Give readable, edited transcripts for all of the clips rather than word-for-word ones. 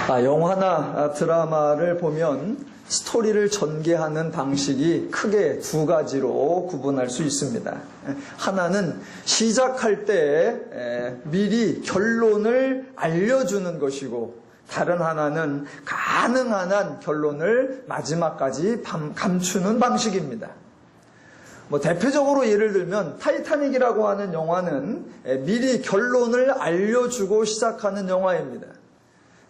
영화나 드라마를 보면 스토리를 전개하는 방식이 크게 두 가지로 구분할 수 있습니다. 하나는 시작할 때 미리 결론을 알려주는 것이고, 다른 하나는 가능한 한 결론을 마지막까지 감추는 방식입니다. 대표적으로 예를 들면 타이타닉이라고 하는 영화는 미리 결론을 알려주고 시작하는 영화입니다.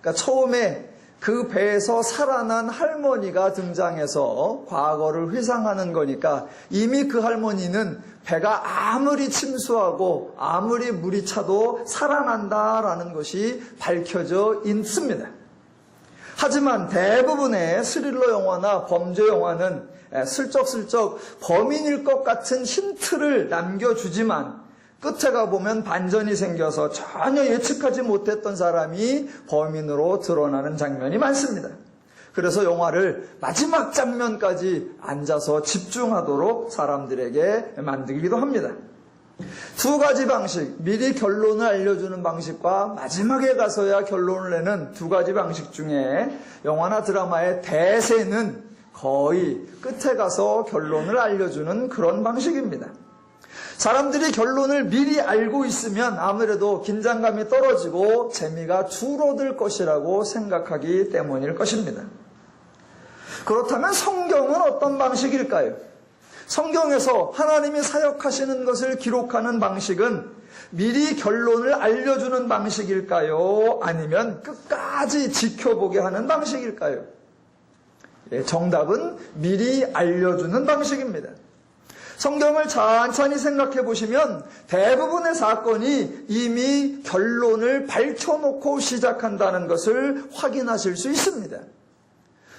그러니까 처음에 그 배에서 살아난 할머니가 등장해서 과거를 회상하는 거니까 이미 그 할머니는 배가 아무리 침수하고 아무리 물이 차도 살아난다라는 것이 밝혀져 있습니다. 하지만 대부분의 스릴러 영화나 범죄 영화는 슬쩍슬쩍 범인일 것 같은 힌트를 남겨주지만 끝에 가보면 반전이 생겨서 전혀 예측하지 못했던 사람이 범인으로 드러나는 장면이 많습니다. 그래서 영화를 마지막 장면까지 앉아서 집중하도록 사람들에게 만들기도 합니다. 두 가지 방식, 미리 결론을 알려주는 방식과 마지막에 가서야 결론을 내는 두 가지 방식 중에 영화나 드라마의 대세는 거의 끝에 가서 결론을 알려주는 그런 방식입니다. 사람들이 결론을 미리 알고 있으면 아무래도 긴장감이 떨어지고 재미가 줄어들 것이라고 생각하기 때문일 것입니다. 그렇다면 성경은 어떤 방식일까요? 성경에서 하나님이 사역하시는 것을 기록하는 방식은 미리 결론을 알려주는 방식일까요? 아니면 끝까지 지켜보게 하는 방식일까요? 정답은 미리 알려주는 방식입니다. 성경을 천천히 생각해 보시면 대부분의 사건이 이미 결론을 밝혀놓고 시작한다는 것을 확인하실 수 있습니다.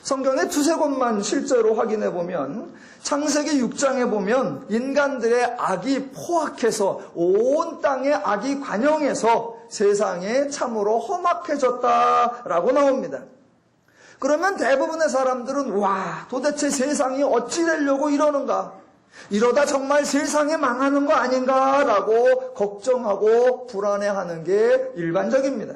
성경의 두세 곳만 실제로 확인해 보면 창세기 6장에 보면 인간들의 악이 포악해서 온 땅의 악이 관영해서 세상에 참으로 험악해졌다라고 나옵니다. 그러면 대부분의 사람들은 와, 도대체 세상이 어찌 되려고 이러는가? 이러다 정말 세상이 망하는 거 아닌가라고 걱정하고 불안해하는 게 일반적입니다.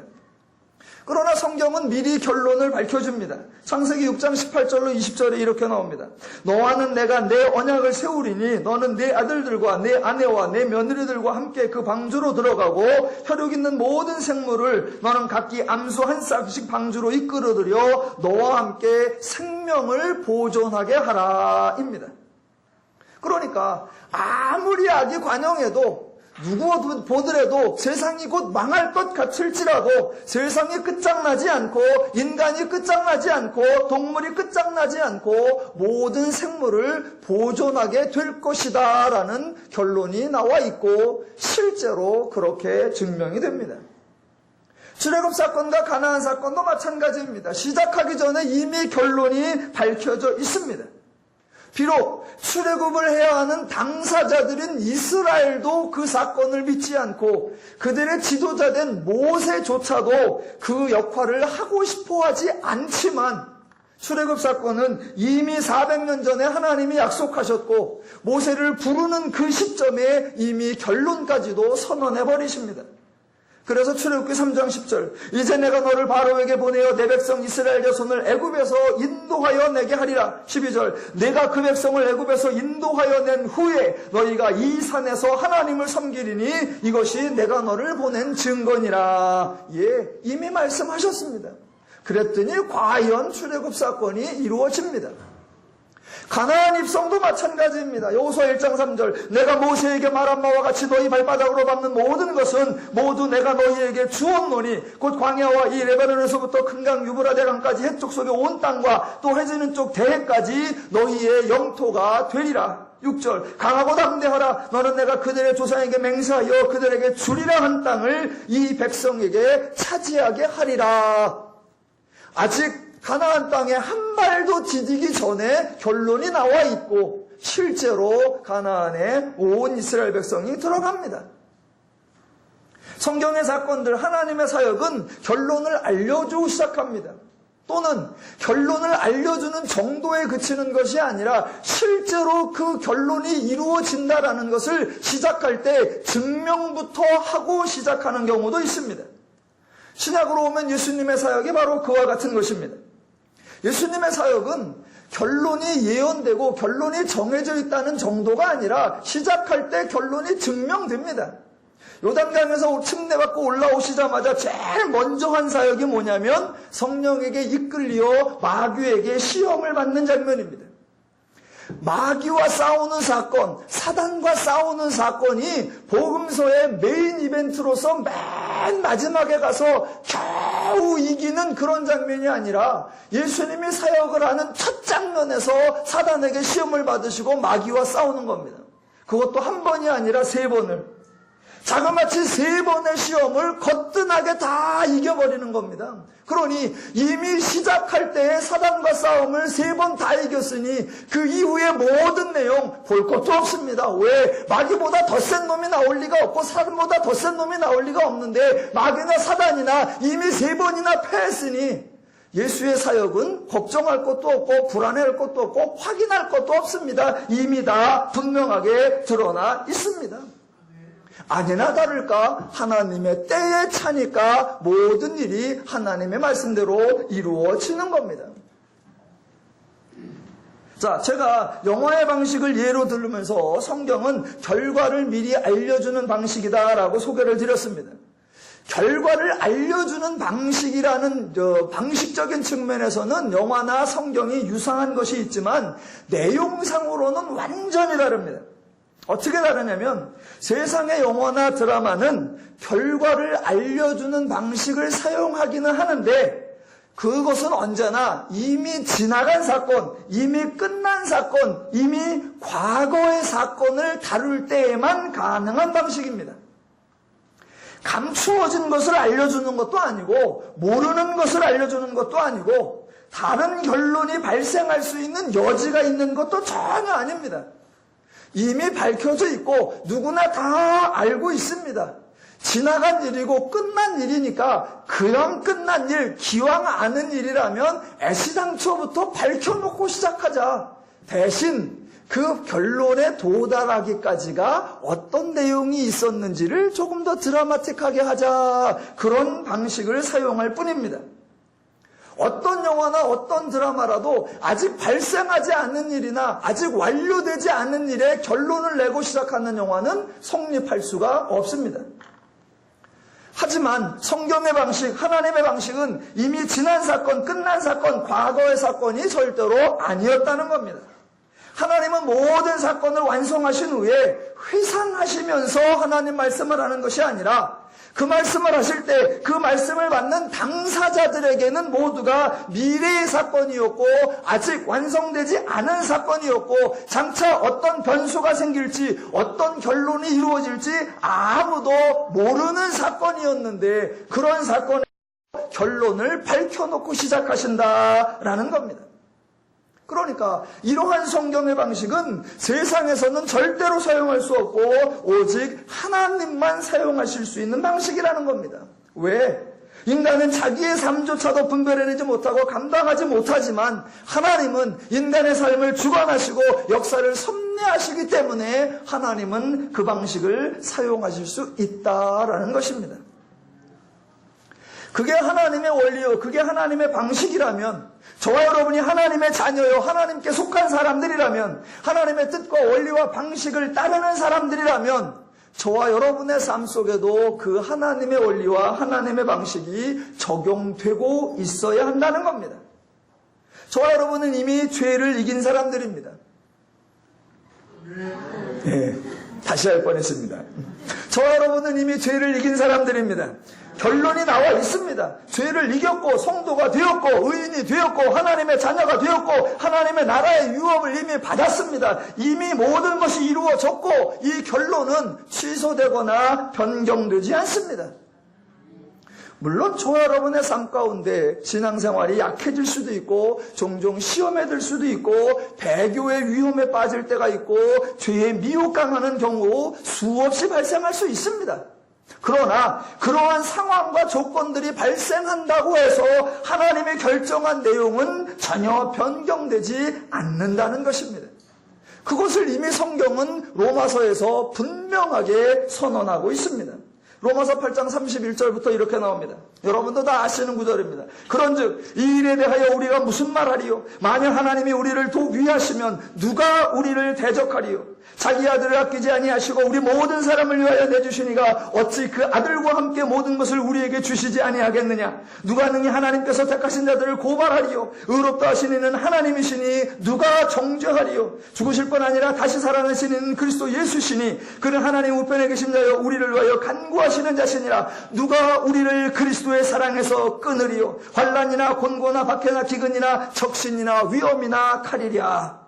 그러나 성경은 미리 결론을 밝혀줍니다. 창세기 6장 18절로 20절에 이렇게 나옵니다. 너와는 내가 내 언약을 세우리니 너는 내 아들들과 내 아내와 내 며느리들과 함께 그 방주로 들어가고 혈육 있는 모든 생물을 너는 각기 암수 한 쌍씩 방주로 이끌어들여 너와 함께 생명을 보존하게 하라 입니다. 그러니까 아무리 악이 관영해도 누구 보더라도 세상이 곧 망할 것 같을지라도 세상이 끝장나지 않고 인간이 끝장나지 않고 동물이 끝장나지 않고 모든 생물을 보존하게 될 것이다 라는 결론이 나와 있고 실제로 그렇게 증명이 됩니다. 출애굽 사건과 가나안 사건도 마찬가지입니다. 시작하기 전에 이미 결론이 밝혀져 있습니다. 비록 출애굽을 해야 하는 당사자들인 이스라엘도 그 사건을 믿지 않고 그들의 지도자된 모세조차도 그 역할을 하고 싶어하지 않지만 출애굽 사건은 이미 400년 전에 하나님이 약속하셨고 모세를 부르는 그 시점에 이미 결론까지도 선언해버리십니다. 그래서 출애굽기 3장 10절 이제 내가 너를 바로에게 보내어 내 백성 이스라엘 자손을 애굽에서 인도하여 내게 하리라. 12절 내가 그 백성을 애굽에서 인도하여 낸 후에 너희가 이 산에서 하나님을 섬기리니 이것이 내가 너를 보낸 증거니라. 이미 말씀하셨습니다. 그랬더니 과연 출애굽 사건이 이루어집니다. 가나안 입성도 마찬가지입니다. 여호수아 1장 3절 내가 모세에게 말한 바와 같이 너희 발바닥으로 밟는 모든 것은 모두 내가 너희에게 주었노니 곧 광야와 이 레바논에서부터 큰 강 유브라데강까지 해쪽 속의 온 땅과 또 해지는 쪽 대해까지 너희의 영토가 되리라. 6절 강하고 담대하라. 너는 내가 그들의 조상에게 맹세하여 그들에게 주리라 한 땅을 이 백성에게 차지하게 하리라. 아직 가나안 땅에 한 발도 디디기 전에 결론이 나와 있고 실제로 가나안에 온 이스라엘 백성이 들어갑니다. 성경의 사건들, 하나님의 사역은 결론을 알려주고 시작합니다. 또는 결론을 알려주는 정도에 그치는 것이 아니라 실제로 그 결론이 이루어진다라는 것을 시작할 때 증명부터 하고 시작하는 경우도 있습니다. 신약으로 오면 예수님의 사역이 바로 그와 같은 것입니다. 예수님의 사역은 결론이 예언되고 결론이 정해져 있다는 정도가 아니라 시작할 때 결론이 증명됩니다. 요단강에서 침례받고 올라오시자마자 제일 먼저 한 사역이 뭐냐면 성령에게 이끌려 마귀에게 시험을 받는 장면입니다. 마귀와 싸우는 사건, 사단과 싸우는 사건이 복음서의 메인 이벤트로서 맨 마지막에 가서 겨우 이기는 그런 장면이 아니라 예수님이 사역을 하는 첫 장면에서 사단에게 시험을 받으시고 마귀와 싸우는 겁니다. 그것도 한 번이 아니라 3번을. 자그마치 3번의 시험을 거뜬하게 다 이겨버리는 겁니다. 그러니 이미 시작할 때의 사단과 싸움을 3번 다 이겼으니 그 이후의 모든 내용 볼 것도 없습니다. 왜? 마귀보다 더 센 놈이 나올 리가 없고 사단보다 더 센 놈이 나올 리가 없는데 마귀나 사단이나 이미 3번이나 패했으니 예수의 사역은 걱정할 것도 없고 불안해할 것도 없고 확인할 것도 없습니다. 이미 다 분명하게 드러나 있습니다. 아니나 다를까 하나님의 때에 차니까 모든 일이 하나님의 말씀대로 이루어지는 겁니다. 자, 제가 영화의 방식을 예로 들으면서 성경은 결과를 미리 알려주는 방식이다라고 소개를 드렸습니다. 결과를 알려주는 방식이라는 방식적인 측면에서는 영화나 성경이 유사한 것이 있지만 내용상으로는 완전히 다릅니다. 어떻게 다르냐면 세상의 영화나 드라마는 결과를 알려주는 방식을 사용하기는 하는데 그것은 언제나 이미 지나간 사건, 이미 끝난 사건, 이미 과거의 사건을 다룰 때에만 가능한 방식입니다. 감추어진 것을 알려주는 것도 아니고 모르는 것을 알려주는 것도 아니고 다른 결론이 발생할 수 있는 여지가 있는 것도 전혀 아닙니다. 이미 밝혀져 있고 누구나 다 알고 있습니다. 지나간 일이고 끝난 일이니까 그냥 끝난 일, 기왕 아는 일이라면 애시당초부터 밝혀놓고 시작하자. 대신 그 결론에 도달하기까지가 어떤 내용이 있었는지를 조금 더 드라마틱하게 하자. 그런 방식을 사용할 뿐입니다. 어떤 영화나 어떤 드라마라도 아직 발생하지 않은 일이나 아직 완료되지 않은 일에 결론을 내고 시작하는 영화는 성립할 수가 없습니다. 하지만 성경의 방식, 하나님의 방식은 이미 지난 사건, 끝난 사건, 과거의 사건이 절대로 아니었다는 겁니다. 하나님은 모든 사건을 완성하신 후에 회상하시면서 하나님 말씀을 하는 것이 아니라 그 말씀을 하실 때 그 말씀을 받는 당사자들에게는 모두가 미래의 사건이었고 아직 완성되지 않은 사건이었고 장차 어떤 변수가 생길지 어떤 결론이 이루어질지 아무도 모르는 사건이었는데 그런 사건의 결론을 밝혀놓고 시작하신다라는 겁니다. 그러니까 이러한 성경의 방식은 세상에서는 절대로 사용할 수 없고 오직 하나님만 사용하실 수 있는 방식이라는 겁니다. 왜? 인간은 자기의 삶조차도 분별해내지 못하고 감당하지 못하지만 하나님은 인간의 삶을 주관하시고 역사를 섭리하시기 때문에 하나님은 그 방식을 사용하실 수 있다라는 것입니다. 그게 하나님의 원리요, 그게 하나님의 방식이라면 저와 여러분이 하나님의 자녀요, 하나님께 속한 사람들이라면 하나님의 뜻과 원리와 방식을 따르는 사람들이라면 저와 여러분의 삶 속에도 그 하나님의 원리와 하나님의 방식이 적용되고 있어야 한다는 겁니다. 저와 여러분은 이미 죄를 이긴 사람들입니다. 네, 다시 할 뻔했습니다. 저와 여러분은 이미 죄를 이긴 사람들입니다. 결론이 나와 있습니다. 죄를 이겼고 성도가 되었고 의인이 되었고 하나님의 자녀가 되었고 하나님의 나라의 유업을 이미 받았습니다. 이미 모든 것이 이루어졌고 이 결론은 취소되거나 변경되지 않습니다. 물론 저와 여러분의 삶 가운데 신앙생활이 약해질 수도 있고 종종 시험에 들 수도 있고 배교의 위험에 빠질 때가 있고 죄에 미혹당하는 경우 수없이 발생할 수 있습니다. 그러나 그러한 상황과 조건들이 발생한다고 해서 하나님이 결정한 내용은 전혀 변경되지 않는다는 것입니다. 그것을 이미 성경은 로마서에서 분명하게 선언하고 있습니다. 로마서 8장 31절부터 이렇게 나옵니다. 여러분도 다 아시는 구절입니다. 그런즉 이 일에 대하여 우리가 무슨 말하리요? 만일 하나님이 우리를 도위하시면 누가 우리를 대적하리요? 자기 아들을 아끼지 아니하시고 우리 모든 사람을 위하여 내주시니가 어찌 그 아들과 함께 모든 것을 우리에게 주시지 아니하겠느냐? 누가 능히 하나님께서 택하신 자들을 고발하리요? 의롭다 하신 이는 하나님이시니 누가 정죄하리요? 죽으실 뿐 아니라 다시 살아나신 이는 그리스도 예수시니 그는 하나님 우편에 계신 자여 우리를 위하여 간구하시는 자시니라. 누가 우리를 그리스도의 사랑에서 끊으리요? 환난이나 곤고나 박해나 기근이나 적신이나 위험이나 칼이랴.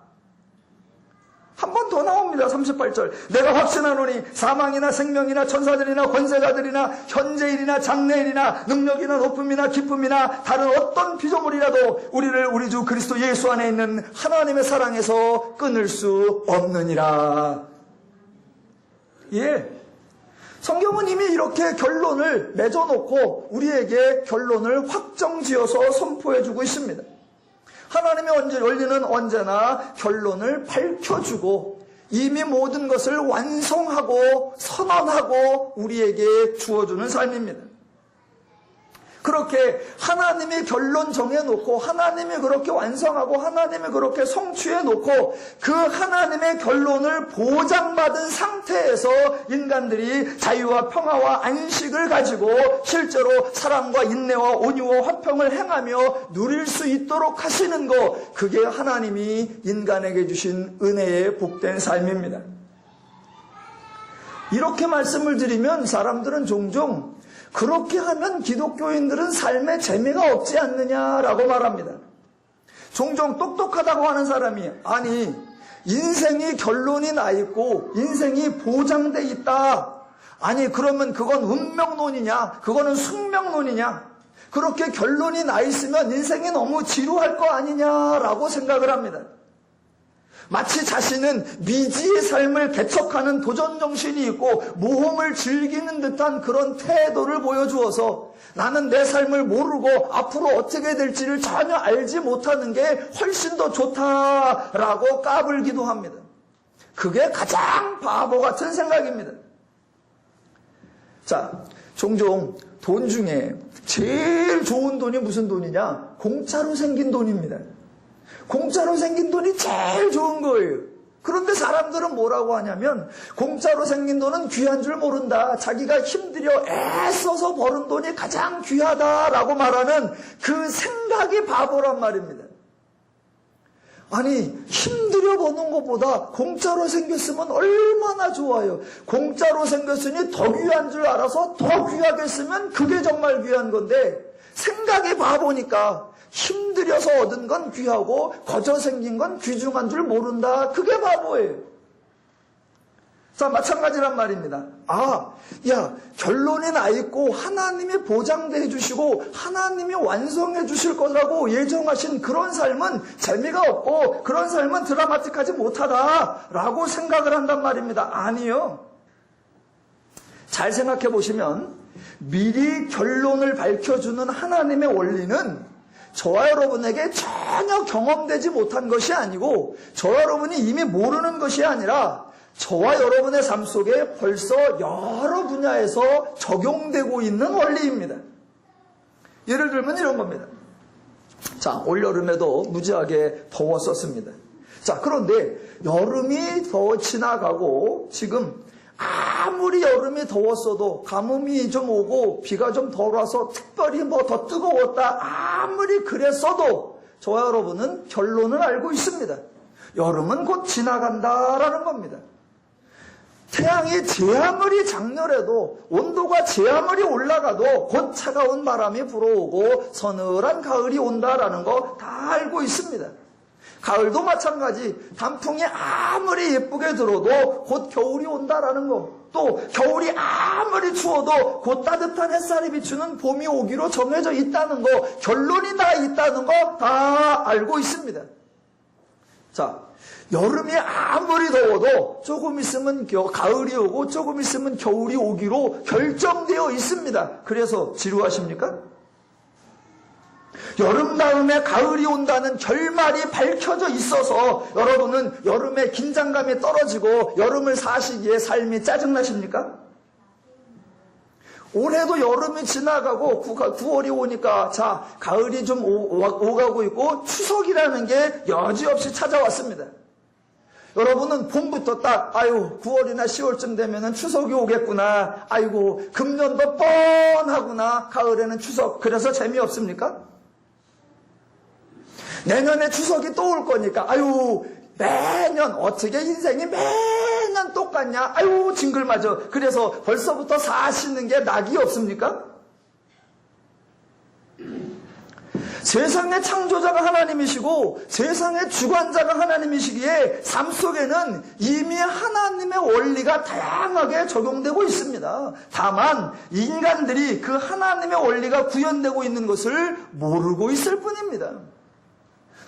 한 번 더 나옵니다. 38절. 내가 확신하노니 사망이나 생명이나 천사들이나 권세자들이나 현재일이나 장래일이나 능력이나 높음이나 기쁨이나 다른 어떤 피조물이라도 우리를 우리 주 그리스도 예수 안에 있는 하나님의 사랑에서 끊을 수 없느니라. 예. 성경은 이미 이렇게 결론을 맺어놓고 우리에게 결론을 확정지어서 선포해주고 있습니다. 하나님의 원리는 언제나 결론을 밝혀주고 이미 모든 것을 완성하고 선언하고 우리에게 주어주는 삶입니다. 그렇게 하나님이 결론 정해놓고 하나님이 그렇게 완성하고 하나님이 그렇게 성취해놓고 그 하나님의 결론을 보장받은 상태에서 인간들이 자유와 평화와 안식을 가지고 실제로 사랑과 인내와 온유와 화평을 행하며 누릴 수 있도록 하시는 것, 그게 하나님이 인간에게 주신 은혜의 복된 삶입니다. 이렇게 말씀을 드리면 사람들은 종종 그렇게 하면 기독교인들은 삶에 재미가 없지 않느냐라고 말합니다. 종종 똑똑하다고 하는 사람이 아니 인생이 결론이 나 있고 인생이 보장돼 있다. 아니 그러면 그건 운명론이냐? 그거는 숙명론이냐? 그렇게 결론이 나 있으면 인생이 너무 지루할 거 아니냐라고 생각을 합니다. 마치 자신은 미지의 삶을 개척하는 도전정신이 있고 모험을 즐기는 듯한 그런 태도를 보여주어서 나는 내 삶을 모르고 앞으로 어떻게 될지를 전혀 알지 못하는 게 훨씬 더 좋다라고 까불기도 합니다. 그게 가장 바보 같은 생각입니다. 자, 종종 돈 중에 제일 좋은 돈이 무슨 돈이냐? 공짜로 생긴 돈입니다. 공짜로 생긴 돈이 제일 좋은 거예요. 그런데 사람들은 뭐라고 하냐면 공짜로 생긴 돈은 귀한 줄 모른다. 자기가 힘들여 애써서 버는 돈이 가장 귀하다라고 말하는 그 생각이 바보란 말입니다. 아니 힘들여 버는 것보다 공짜로 생겼으면 얼마나 좋아요. 공짜로 생겼으니 더 귀한 줄 알아서 더 귀하게 쓰면 그게 정말 귀한 건데 생각이 바보니까 힘들여서 얻은 건 귀하고 거저 생긴 건 귀중한 줄 모른다. 그게 바보예요. 자, 마찬가지란 말입니다. 결론이 나 있고 하나님이 보장해 주시고 하나님이 완성해 주실 거라고 예정하신 그런 삶은 재미가 없고 그런 삶은 드라마틱하지 못하다라고 생각을 한단 말입니다. 아니요. 잘 생각해 보시면 미리 결론을 밝혀주는 하나님의 원리는 저와 여러분에게 전혀 경험되지 못한 것이 아니고 저와 여러분이 이미 모르는 것이 아니라 저와 여러분의 삶 속에 벌써 여러 분야에서 적용되고 있는 원리입니다. 예를 들면 이런 겁니다. 자, 올여름에도 무지하게 더웠었습니다. 자, 그런데 여름이 더 지나가고 지금 아무리 여름이 더웠어도 가뭄이 좀 오고 비가 좀 덜 와서 특별히 더 뜨거웠다 아무리 그랬어도 저와 여러분은 결론을 알고 있습니다. 여름은 곧 지나간다라는 겁니다. 태양이 제 아무리 장렬해도 온도가 제 아무리 올라가도 곧 차가운 바람이 불어오고 서늘한 가을이 온다라는 거 다 알고 있습니다. 가을도 마찬가지. 단풍이 아무리 예쁘게 들어도 곧 겨울이 온다라는 거. 또 겨울이 아무리 추워도 곧 따뜻한 햇살이 비추는 봄이 오기로 정해져 있다는 거. 결론이 다 있다는 거 다 알고 있습니다. 자, 여름이 아무리 더워도 조금 있으면 가을이 오고 조금 있으면 겨울이 오기로 결정되어 있습니다. 그래서 지루하십니까? 여름 다음에 가을이 온다는 결말이 밝혀져 있어서 여러분은 여름에 긴장감이 떨어지고 여름을 사시기에 삶이 짜증나십니까? 올해도 여름이 지나가고 9월이 오니까 자, 가을이 좀 오가고 있고 추석이라는 게 여지없이 찾아왔습니다. 여러분은 봄부터 딱 9월이나 10월쯤 되면은 추석이 오겠구나. 아이고 금년도 뻔하구나. 가을에는 추석. 그래서 재미없습니까? 내년에 추석이 또 올 거니까 매년 어떻게 인생이 매년 똑같냐. 징글맞아. 그래서 벌써부터 사시는 게 낙이 없습니까? 세상의 창조자가 하나님이시고 세상의 주관자가 하나님이시기에 삶 속에는 이미 하나님의 원리가 다양하게 적용되고 있습니다. 다만 인간들이 그 하나님의 원리가 구현되고 있는 것을 모르고 있을 뿐입니다.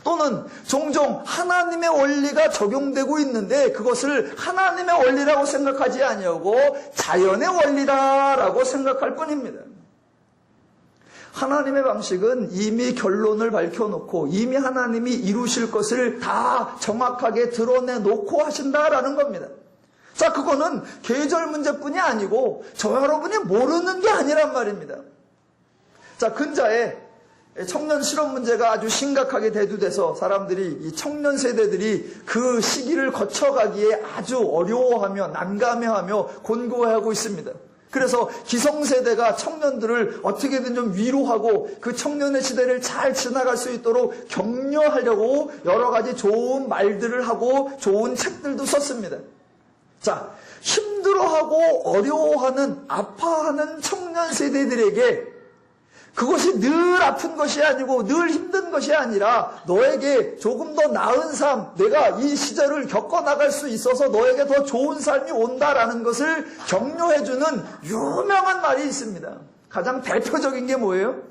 또는 종종 하나님의 원리가 적용되고 있는데 그것을 하나님의 원리라고 생각하지 아니하고 자연의 원리다라고 생각할 뿐입니다. 하나님의 방식은 이미 결론을 밝혀놓고 이미 하나님이 이루실 것을 다 정확하게 드러내놓고 하신다라는 겁니다. 자, 그거는 계절 문제뿐이 아니고 저와 여러분이 모르는 게 아니란 말입니다. 자, 근자에 청년 실업 문제가 아주 심각하게 대두돼서 사람들이 이 청년 세대들이 그 시기를 거쳐가기에 아주 어려워하며 난감해하며 곤고해하고 있습니다. 그래서 기성세대가 청년들을 어떻게든 좀 위로하고 그 청년의 시대를 잘 지나갈 수 있도록 격려하려고 여러 가지 좋은 말들을 하고 좋은 책들도 썼습니다. 자, 힘들어하고 어려워하는 아파하는 청년 세대들에게 그것이 늘 아픈 것이 아니고 늘 힘든 것이 아니라 너에게 조금 더 나은 삶, 내가 이 시절을 겪어나갈 수 있어서 너에게 더 좋은 삶이 온다라는 것을 격려해주는 유명한 말이 있습니다. 가장 대표적인 게 뭐예요?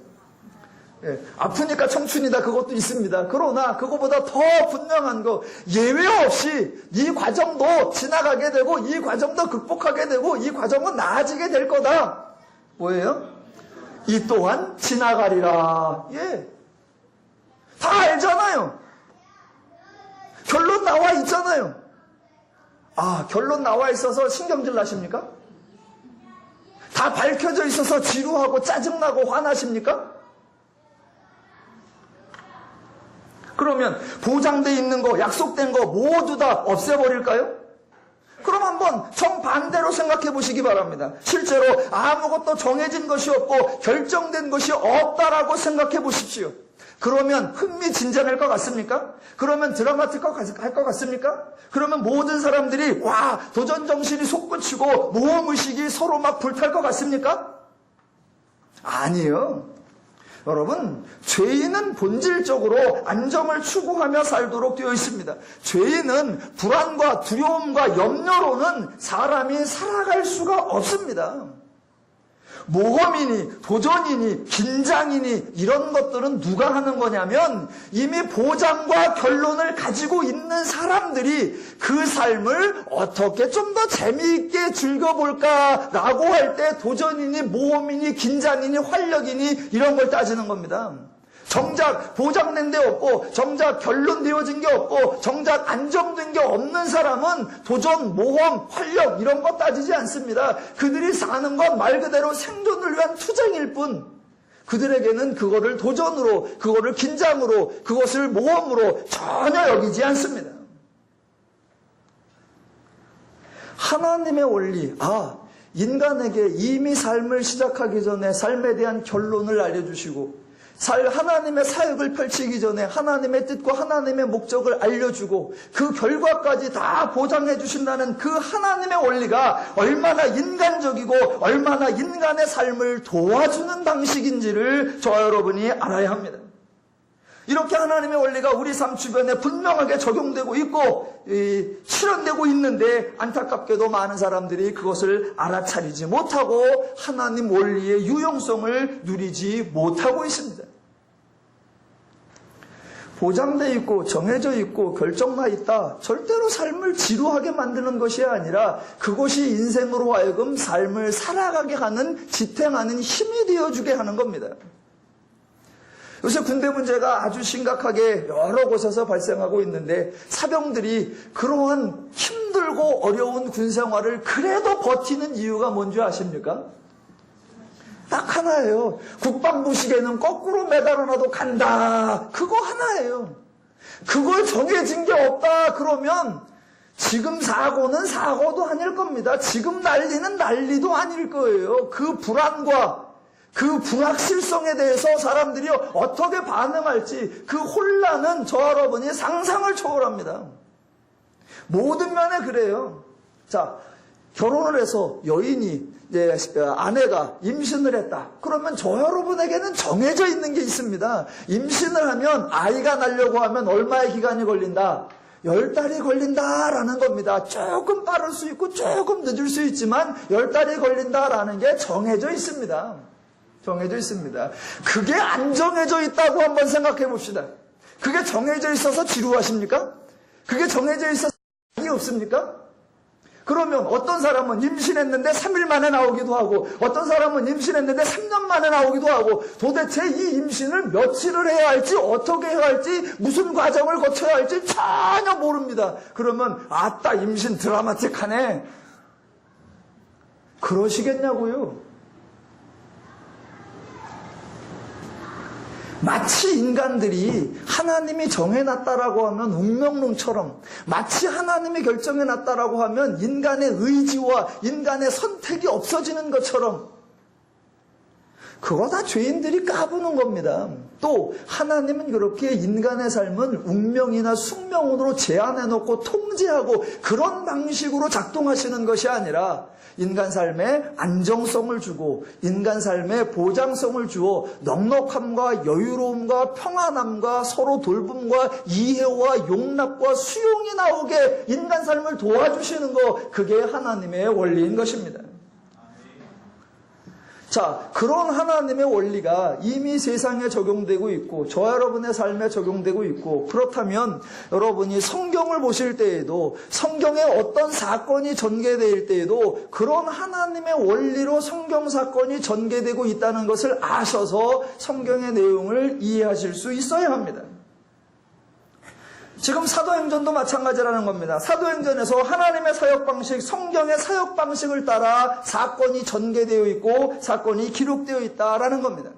아프니까 청춘이다, 그것도 있습니다. 그러나 그거보다 더 분명한 거, 예외 없이 이 과정도 지나가게 되고 이 과정도 극복하게 되고 이 과정은 나아지게 될 거다. 뭐예요? 이 또한 지나가리라. 다 알잖아요. 결론 나와 있잖아요. 결론 나와 있어서 신경질 나십니까? 다 밝혀져 있어서 지루하고 짜증나고 화나십니까? 그러면 보장돼 있는 거, 약속된 거 모두 다 없애버릴까요? 그럼 한번 정반대로 생각해 보시기 바랍니다. 실제로 아무것도 정해진 것이 없고 결정된 것이 없다라고 생각해 보십시오. 그러면 흥미진진할 것 같습니까? 그러면 드라마틱할 것 같습니까? 그러면 모든 사람들이 도전정신이 솟구치고 모험의식이 서로 막 불탈 것 같습니까? 아니요. 여러분, 죄인은 본질적으로 안정을 추구하며 살도록 되어 있습니다. 죄인은 불안과 두려움과 염려로는 사람이 살아갈 수가 없습니다. 모험이니 도전이니 긴장이니 이런 것들은 누가 하는 거냐면 이미 보장과 결론을 가지고 있는 사람들이 그 삶을 어떻게 좀 더 재미있게 즐겨볼까라고 할 때 도전이니 모험이니 긴장이니 활력이니 이런 걸 따지는 겁니다. 정작 보장된 데 없고 정작 결론되어진 게 없고 정작 안정된 게 없는 사람은 도전, 모험, 활력 이런 거 따지지 않습니다. 그들이 사는 건 말 그대로 생존을 위한 투쟁일 뿐 그들에게는 그거를 도전으로, 그거를 긴장으로, 그것을 모험으로 전혀 여기지 않습니다. 하나님의 원리, 인간에게 이미 삶을 시작하기 전에 삶에 대한 결론을 알려주시고 하나님의 사역을 펼치기 전에 하나님의 뜻과 하나님의 목적을 알려주고 그 결과까지 다 보장해 주신다는 그 하나님의 원리가 얼마나 인간적이고 얼마나 인간의 삶을 도와주는 방식인지를 저와 여러분이 알아야 합니다. 이렇게 하나님의 원리가 우리 삶 주변에 분명하게 적용되고 있고 실현되고 있는데 안타깝게도 많은 사람들이 그것을 알아차리지 못하고 하나님 원리의 유용성을 누리지 못하고 있습니다. 보장돼 있고 정해져 있고 결정나 있다. 절대로 삶을 지루하게 만드는 것이 아니라 그것이 인생으로 하여금 삶을 살아가게 하는 지탱하는 힘이 되어주게 하는 겁니다. 요새 군대 문제가 아주 심각하게 여러 곳에서 발생하고 있는데 사병들이 그러한 힘들고 어려운 군 생활을 그래도 버티는 이유가 뭔지 아십니까? 하나예요. 국방부 시계는 거꾸로 매달아놔도 간다. 그거 하나예요. 그걸 정해진 게 없다 그러면 지금 사고는 사고도 아닐 겁니다. 지금 난리는 난리도 아닐 거예요. 그 불안과 그 불확실성에 대해서 사람들이 어떻게 반응할지 그 혼란은 저와 여러분이 상상을 초월합니다. 모든 면에 그래요. 자, 결혼을 해서 여인이 아내가 임신을 했다. 그러면 저 여러분에게는 정해져 있는 게 있습니다. 임신을 하면 아이가 나려고 하면 얼마의 기간이 걸린다? 10달이 걸린다라는 겁니다. 조금 빠를 수 있고 조금 늦을 수 있지만 10달이 걸린다라는 게 정해져 있습니다. 정해져 있습니다. 그게 안 정해져 있다고 한번 생각해 봅시다. 그게 정해져 있어서 지루하십니까? 그게 정해져 있어서 답이 없습니까? 그러면 어떤 사람은 임신했는데 3일 만에 나오기도 하고 어떤 사람은 임신했는데 3년 만에 나오기도 하고 도대체 이 임신을 며칠을 해야 할지 어떻게 해야 할지 무슨 과정을 거쳐야 할지 전혀 모릅니다. 그러면 아따 임신 드라마틱하네. 그러시겠냐고요. 마치 인간들이 하나님이 정해놨다라고 하면 운명론처럼 마치 하나님이 결정해놨다라고 하면 인간의 의지와 인간의 선택이 없어지는 것처럼 그거 다 죄인들이 까부는 겁니다. 또 하나님은 그렇게 인간의 삶은 운명이나 숙명으로 제한해놓고 통제하고 그런 방식으로 작동하시는 것이 아니라 인간 삶에 안정성을 주고 인간 삶에 보장성을 주어 넉넉함과 여유로움과 평안함과 서로 돌봄과 이해와 용납과 수용이 나오게 인간 삶을 도와주시는 것, 그게 하나님의 원리인 것입니다. 자, 그런 하나님의 원리가 이미 세상에 적용되고 있고 저와 여러분의 삶에 적용되고 있고 그렇다면 여러분이 성경을 보실 때에도 성경에 어떤 사건이 전개될 때에도 그런 하나님의 원리로 성경 사건이 전개되고 있다는 것을 아셔서 성경의 내용을 이해하실 수 있어야 합니다. 지금 사도행전도 마찬가지라는 겁니다. 사도행전에서 하나님의 사역 방식, 성경의 사역 방식을 따라 사건이 전개되어 있고 사건이 기록되어 있다라는 겁니다.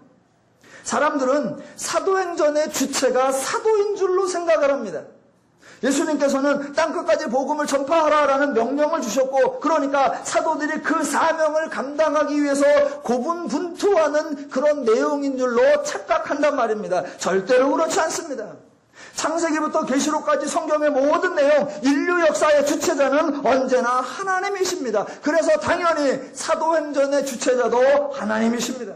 사람들은 사도행전의 주체가 사도인 줄로 생각을 합니다. 예수님께서는 땅끝까지 복음을 전파하라라는 명령을 주셨고 그러니까 사도들이 그 사명을 감당하기 위해서 고분분투하는 그런 내용인 줄로 착각한단 말입니다. 절대로 그렇지 않습니다. 창세기부터 계시록까지 성경의 모든 내용, 인류 역사의 주체자는 언제나 하나님이십니다. 그래서 당연히 사도행전의 주체자도 하나님이십니다.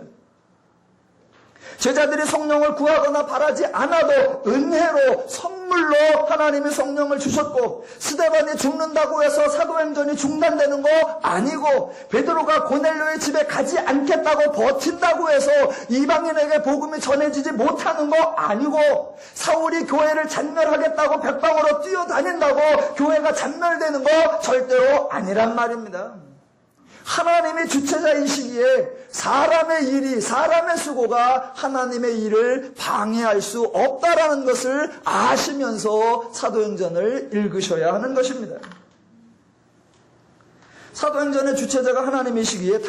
제자들이 성령을 구하거나 바라지 않아도 은혜로 선물로 하나님이 성령을 주셨고 스데반이 죽는다고 해서 사도행전이 중단되는 거 아니고 베드로가 고넬료의 집에 가지 않겠다고 버틴다고 해서 이방인에게 복음이 전해지지 못하는 거 아니고 사울이 교회를 잔멸하겠다고 백방으로 뛰어다닌다고 교회가 잔멸되는 거 절대로 아니란 말입니다. 하나님이 주체자이시기에 사람의 일이, 사람의 수고가 하나님의 일을 방해할 수 없다라는 것을 아시면서 사도행전을 읽으셔야 하는 것입니다. 사도행전의 주체자가 하나님이시기에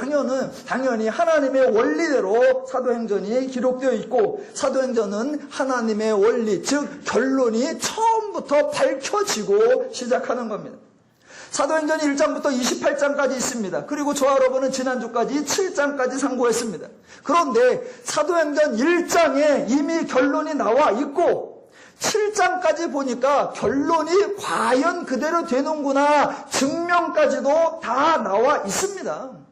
당연히 하나님의 원리대로 사도행전이 기록되어 있고 사도행전은 하나님의 원리, 즉 결론이 처음부터 밝혀지고 시작하는 겁니다. 사도행전이 1장부터 28장까지 있습니다. 그리고 저와 여러분은 지난주까지 7장까지 상고했습니다. 그런데 사도행전 1장에 이미 결론이 나와 있고 7장까지 보니까 결론이 과연 그대로 되는구나 증명까지도 다 나와 있습니다.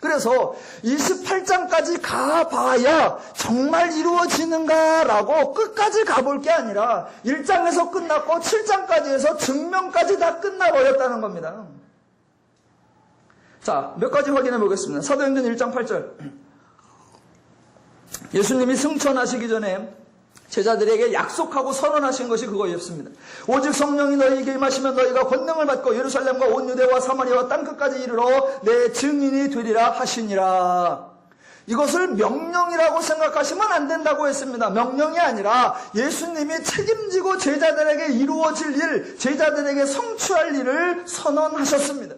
그래서 28장까지 가봐야 정말 이루어지는가라고 끝까지 가볼 게 아니라 1장에서 끝났고 7장까지 해서 증명까지 다 끝나버렸다는 겁니다. 자, 몇 가지 확인해 보겠습니다. 사도행전 1장 8절. 예수님이 승천하시기 전에 제자들에게 약속하고 선언하신 것이 그거였습니다. 오직 성령이 너희에게 임하시면 너희가 권능을 받고 예루살렘과 온 유대와 사마리아와 땅끝까지 이르러 내 증인이 되리라 하시니라. 이것을 명령이라고 생각하시면 안 된다고 했습니다. 명령이 아니라 예수님이 책임지고 제자들에게 이루어질 일, 제자들에게 성취할 일을 선언하셨습니다.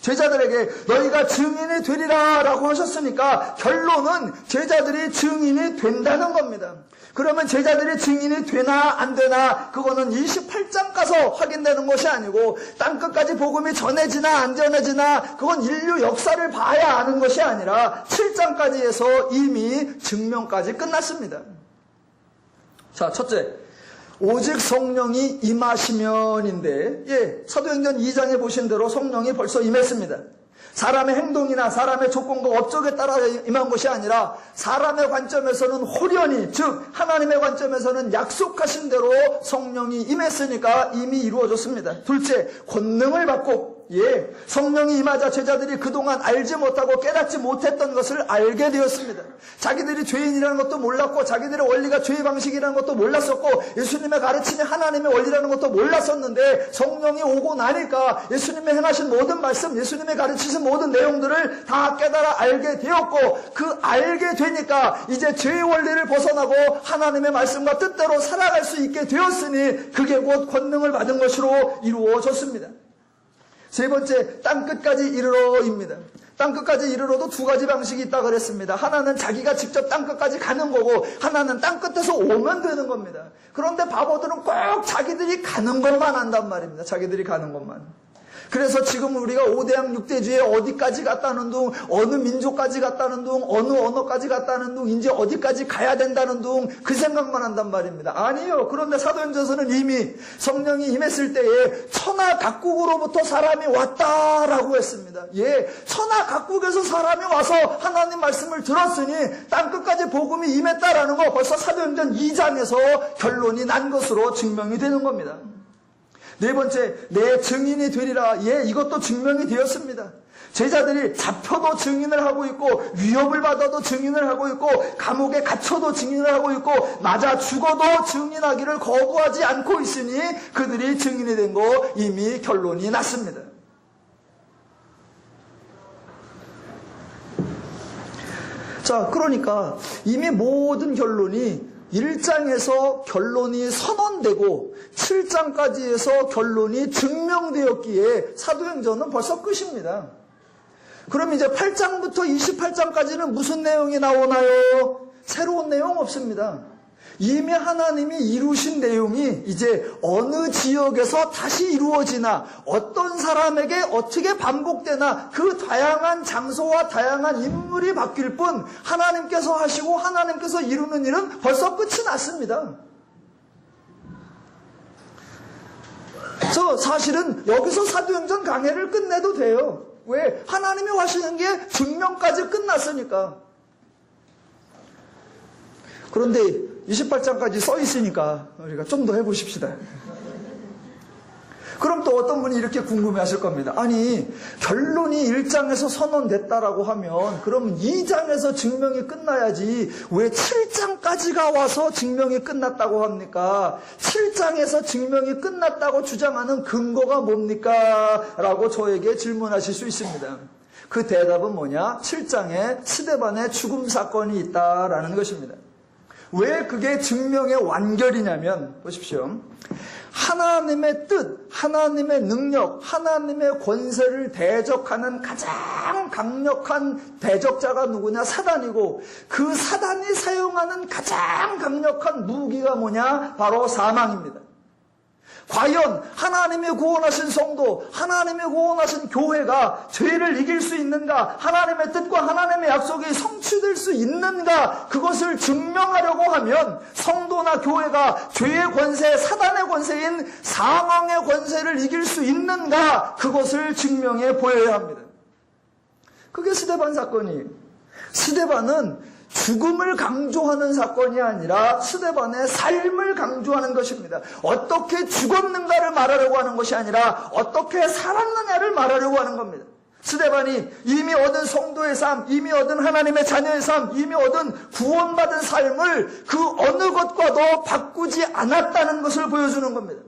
제자들에게 너희가 증인이 되리라 라고 하셨으니까 결론은 제자들이 증인이 된다는 겁니다. 그러면 제자들이 증인이 되나 안 되나 그거는 28장 가서 확인되는 것이 아니고 땅끝까지 복음이 전해지나 안 전해지나 그건 인류 역사를 봐야 아는 것이 아니라 7장까지 해서 이미 증명까지 끝났습니다. 자, 첫째, 오직 성령이 임하시면인데, 사도행전 2장에 보신 대로 성령이 벌써 임했습니다. 사람의 행동이나 사람의 조건과 업적에 따라 임한 것이 아니라 사람의 관점에서는 홀연히, 즉 하나님의 관점에서는 약속하신 대로 성령이 임했으니까 이미 이루어졌습니다. 둘째, 권능을 받고 성령이 임하자 제자들이 그동안 알지 못하고 깨닫지 못했던 것을 알게 되었습니다. 자기들이 죄인이라는 것도 몰랐고 자기들의 원리가 죄의 방식이라는 것도 몰랐었고 예수님의 가르침이 하나님의 원리라는 것도 몰랐었는데 성령이 오고 나니까 예수님의 행하신 모든 말씀, 예수님의 가르치신 모든 내용들을 다 깨달아 알게 되었고 그 알게 되니까 이제 죄의 원리를 벗어나고 하나님의 말씀과 뜻대로 살아갈 수 있게 되었으니 그게 곧 권능을 받은 것으로 이루어졌습니다. 세 번째, 땅끝까지 이르러입니다. 땅끝까지 이르러도 두 가지 방식이 있다고 그랬습니다. 하나는 자기가 직접 땅끝까지 가는 거고 하나는 땅끝에서 오면 되는 겁니다. 그런데 바보들은 꼭 자기들이 가는 것만 한단 말입니다. 자기들이 가는 것만. 그래서 지금 우리가 5대양 6대주에 어디까지 갔다는 둥, 어느 민족까지 갔다는 둥, 어느 언어까지 갔다는 둥, 이제 어디까지 가야 된다는 둥, 그 생각만 한단 말입니다. 아니요. 그런데 사도행전서는 이미 성령이 임했을 때에 천하 각국으로부터 사람이 왔다라고 했습니다. 천하 각국에서 사람이 와서 하나님 말씀을 들었으니 땅끝까지 복음이 임했다라는 거 벌써 사도행전 2장에서 결론이 난 것으로 증명이 되는 겁니다. 네 번째, 내 증인이 되리라. 이것도 증명이 되었습니다. 제자들이 잡혀도 증인을 하고 있고 위협을 받아도 증인을 하고 있고 감옥에 갇혀도 증인을 하고 있고 맞아 죽어도 증인하기를 거부하지 않고 있으니 그들이 증인이 된 거 이미 결론이 났습니다. 자, 그러니까 이미 모든 결론이 1장에서 결론이 선언되고 7장까지 해서 결론이 증명되었기에 사도행전은 벌써 끝입니다. 그럼 이제 8장부터 28장까지는 무슨 내용이 나오나요? 새로운 내용 없습니다. 이미 하나님이 이루신 내용이 이제 어느 지역에서 다시 이루어지나 어떤 사람에게 어떻게 반복되나 그 다양한 장소와 다양한 인물이 바뀔 뿐 하나님께서 하시고 하나님께서 이루는 일은 벌써 끝이 났습니다. 그래서 사실은 여기서 사도행전 강해를 끝내도 돼요. 왜? 하나님이 하시는 게 증명까지 끝났으니까. 그런데 28장까지 써 있으니까 우리가 좀 더 해보십시다. 그럼 또 어떤 분이 이렇게 궁금해 하실 겁니다. 아니, 결론이 1장에서 선언됐다라고 하면 그럼 2장에서 증명이 끝나야지 왜 7장까지가 와서 증명이 끝났다고 합니까? 7장에서 증명이 끝났다고 주장하는 근거가 뭡니까? 라고 저에게 질문하실 수 있습니다. 그 대답은 뭐냐? 7장에 스데반의 죽음 사건이 있다라는 것입니다. 왜 그게 증명의 완결이냐면 보십시오. 하나님의 뜻, 하나님의 능력, 하나님의 권세를 대적하는 가장 강력한 대적자가 누구냐? 사단이고 그 사단이 사용하는 가장 강력한 무기가 뭐냐? 바로 사망입니다. 과연 하나님이 구원하신 성도, 하나님이 구원하신 교회가 죄를 이길 수 있는가? 하나님의 뜻과 하나님의 약속이 성취될 수 있는가? 그것을 증명하려고 하면 성도나 교회가 죄의 권세, 사단의 권세인 사망의 권세를 이길 수 있는가? 그것을 증명해 보여야 합니다. 그게 스데반 사건이에요. 스데반은 죽음을 강조하는 사건이 아니라 스데반의 삶을 강조하는 것입니다. 어떻게 죽었는가를 말하려고 하는 것이 아니라 어떻게 살았느냐를 말하려고 하는 겁니다. 스데반이 이미 얻은 성도의 삶, 이미 얻은 하나님의 자녀의 삶, 이미 얻은 구원받은 삶을 그 어느 것과도 바꾸지 않았다는 것을 보여주는 겁니다.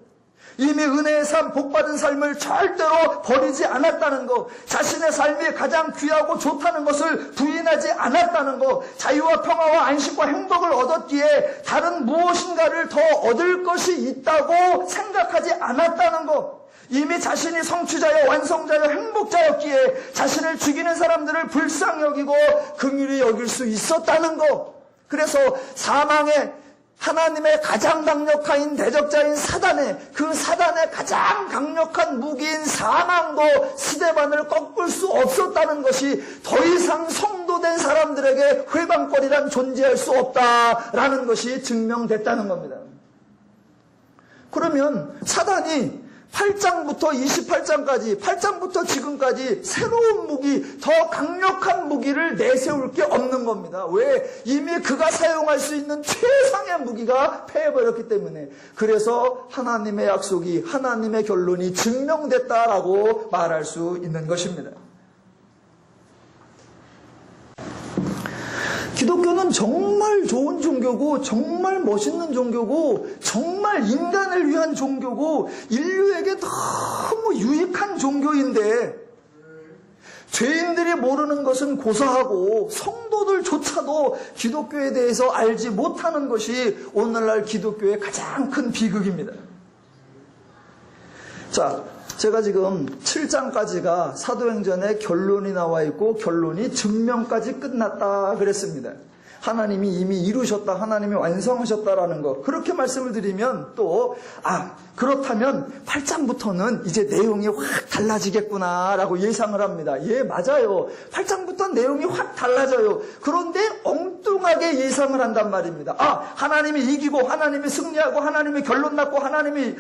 이미 은혜의 삶, 복받은 삶을 절대로 버리지 않았다는 것, 자신의 삶이 가장 귀하고 좋다는 것을 부인하지 않았다는 것, 자유와 평화와 안식과 행복을 얻었기에 다른 무엇인가를 더 얻을 것이 있다고 생각하지 않았다는 것, 이미 자신이 성취자여 완성자여 행복자였기에 자신을 죽이는 사람들을 불쌍히 여기고 긍휼히 여길 수 있었다는 것. 그래서 사망의 하나님의 가장 강력한 대적자인 그 사단의 가장 강력한 무기인 사망도 스데반을 꺾을 수 없었다는 것이 더 이상 성도된 사람들에게 회방거리란 존재할 수 없다라는 것이 증명됐다는 겁니다. 그러면 사단이 8장부터 28장까지, 8장부터 지금까지 새로운 무기, 더 강력한 무기를 내세울 게 없는 겁니다. 왜? 이미 그가 사용할 수 있는 최상의 무기가 패해버렸기 때문에. 그래서 하나님의 약속이, 하나님의 결론이 증명됐다라고 말할 수 있는 것입니다. 기독교는 정말 좋은 종교고 정말 멋있는 종교고 정말 인간을 위한 종교고 인류에게 너무 유익한 종교인데 죄인들이 모르는 것은 고사하고 성도들조차도 기독교에 대해서 알지 못하는 것이 오늘날 기독교의 가장 큰 비극입니다. 자, 제가 지금 7장까지가 사도행전의 결론이 나와 있고 결론이 증명까지 끝났다 그랬습니다. 하나님이 이미 이루셨다, 하나님이 완성하셨다라는 거. 그렇게 말씀을 드리면 또 그렇다면 8장부터는 이제 내용이 확 달라지겠구나라고 예상을 합니다. 예, 맞아요. 8장부터 내용이 확 달라져요. 그런데 엉뚱하게 예상을 한단 말입니다. 하나님이 이기고 하나님이 승리하고 하나님이 결론 났고 하나님이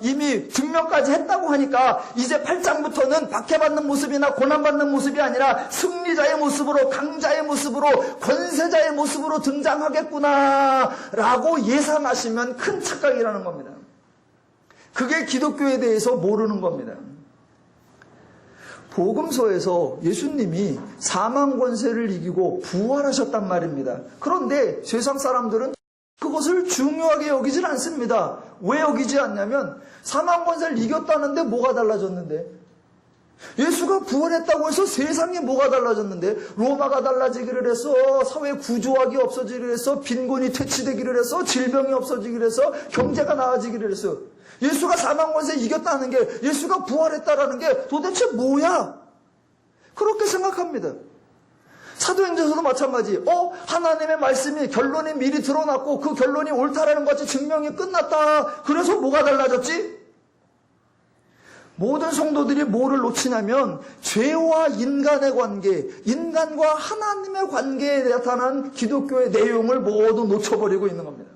이미 증명까지 했다고 하니까 이제 8장부터는 박해받는 모습이나 고난받는 모습이 아니라 승리자의 모습으로, 강자의 모습으로, 권세자의 모습으로 등장하겠구나라고 예상하시면 큰 착각이라는 겁니다. 그게 기독교에 대해서 모르는 겁니다. 복음서에서 예수님이 사망 권세를 이기고 부활하셨단 말입니다. 그런데 세상 사람들은 그것을 중요하게 여기질 않습니다. 왜 여기지 않냐면 사망 권세를 이겼다는데 뭐가 달라졌는데? 예수가 부활했다고 해서 세상에 뭐가 달라졌는데? 로마가 달라지기를 해서 사회 구조학이 없어지기를 해서 빈곤이 퇴치되기를 해서 질병이 없어지기를 해서 경제가 나아지기를 해서 예수가 사망 권세 이겼다는 게, 예수가 부활했다라는 게 도대체 뭐야? 그렇게 생각합니다. 사도행전에서도 마찬가지. 하나님의 말씀이 결론이 미리 드러났고 그 결론이 옳다라는 것이 증명이 끝났다. 그래서 뭐가 달라졌지? 모든 성도들이 뭐를 놓치냐면 죄와 인간의 관계, 인간과 하나님의 관계에 나타난 기독교의 내용을 모두 놓쳐버리고 있는 겁니다.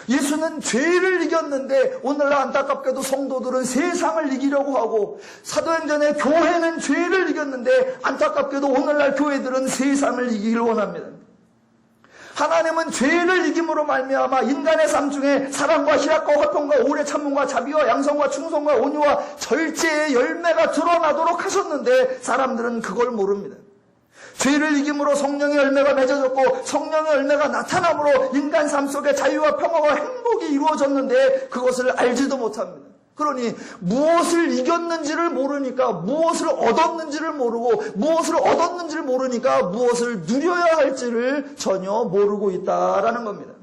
예수는 죄를 이겼는데 오늘날 안타깝게도 성도들은 세상을 이기려고 하고, 사도행전의 교회는 죄를 이겼는데 안타깝게도 오늘날 교회들은 세상을 이기기를 원합니다. 하나님은 죄를 이김으로 말미암아 인간의 삶 중에 사랑과 희락과 화평과 오래 참음과 자비와 양성과 충성과 온유와 절제의 열매가 드러나도록 하셨는데 사람들은 그걸 모릅니다. 죄를 이김으로 성령의 열매가 맺어졌고 성령의 열매가 나타남으로 인간 삶 속에 자유와 평화와 행복이 이루어졌는데 그것을 알지도 못합니다. 그러니 무엇을 이겼는지를 모르니까 무엇을 얻었는지를 모르고, 무엇을 얻었는지를 모르니까 무엇을 누려야 할지를 전혀 모르고 있다라는 겁니다.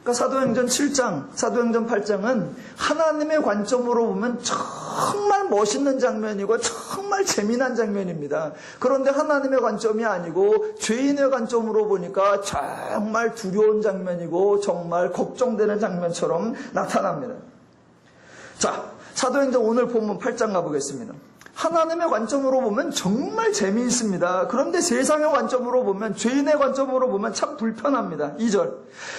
그러니까 사도행전 7장, 사도행전 8장은 하나님의 관점으로 보면 정말 멋있는 장면이고 정말 재미난 장면입니다. 그런데 하나님의 관점이 아니고 죄인의 관점으로 보니까 정말 두려운 장면이고 정말 걱정되는 장면처럼 나타납니다. 자, 사도행전 오늘 본문 8장 가보겠습니다. 하나님의 관점으로 보면 정말 재미있습니다. 그런데 세상의 관점으로 보면, 죄인의 관점으로 보면 참 불편합니다. 2절.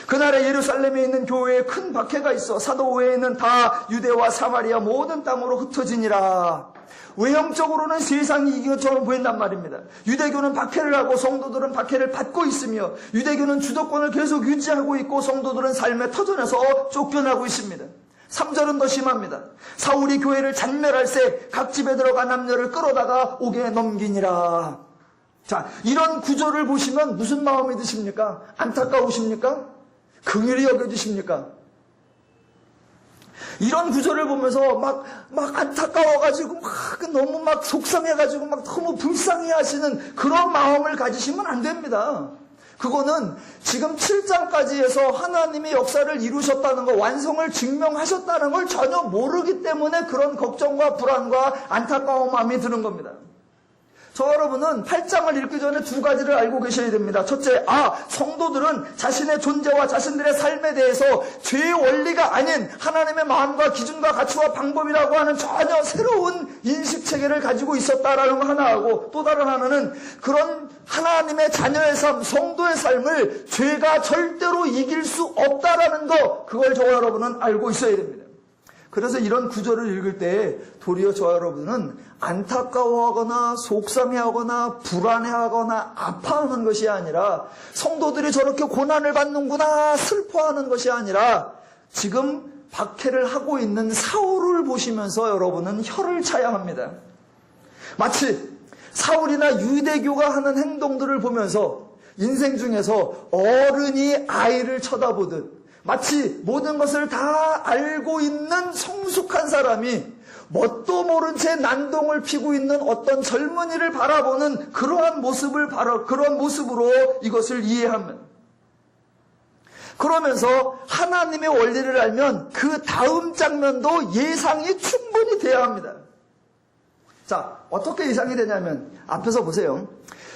그날에 예루살렘에 있는 교회에 큰 박해가 있어 사도 외에는 다 유대와 사마리아 모든 땅으로 흩어지니라. 외형적으로는 세상이 이긴 것처럼 보인단 말입니다. 유대교는 박해를 하고 성도들은 박해를 받고 있으며, 유대교는 주도권을 계속 유지하고 있고 성도들은 삶의 터전에서 쫓겨나고 있습니다. 3절은 더 심합니다. 사울이 교회를 잔멸할새 각 집에 들어가 남녀를 끌어다가 옥에 넘기니라. 자, 이런 구조를 보시면 무슨 마음이 드십니까? 안타까우십니까? 긍휼히 여겨주십니까? 이런 구조를 보면서 막 안타까워가지고 너무 속상해가지고 너무 불쌍해 하시는 그런 마음을 가지시면 안 됩니다. 그거는 지금 7장까지 해서 하나님의 역사를 이루셨다는 거, 완성을 증명하셨다는 걸 전혀 모르기 때문에 그런 걱정과 불안과 안타까운 마음이 드는 겁니다. 저 여러분은 8장을 읽기 전에 두 가지를 알고 계셔야 됩니다. 첫째, 성도들은 자신의 존재와 자신들의 삶에 대해서 죄의 원리가 아닌 하나님의 마음과 기준과 가치와 방법이라고 하는 전혀 새로운 인식체계를 가지고 있었다라는 거 하나 하고, 또 다른 하나는 그런 하나님의 자녀의 삶, 성도의 삶을 죄가 절대로 이길 수 없다라는 거, 그걸 저 여러분은 알고 있어야 됩니다. 그래서 이런 구절을 읽을 때 도리어 저 여러분은 안타까워하거나 속상해하거나 불안해하거나 아파하는 것이 아니라, 성도들이 저렇게 고난을 받는구나 슬퍼하는 것이 아니라, 지금 박해를 하고 있는 사울을 보시면서 여러분은 혀를 차야 합니다. 마치 사울이나 유대교가 하는 행동들을 보면서 인생 중에서 어른이 아이를 쳐다보듯, 마치 모든 것을 다 알고 있는 성숙한 사람이 뭣도 모른 채 난동을 피고 있는 어떤 젊은이를 바라보는 그러한 모습으로 이것을 이해하면, 그러면서 하나님의 원리를 알면 그 다음 장면도 예상이 충분히 돼야 합니다. 자, 어떻게 예상이 되냐면 앞에서 보세요.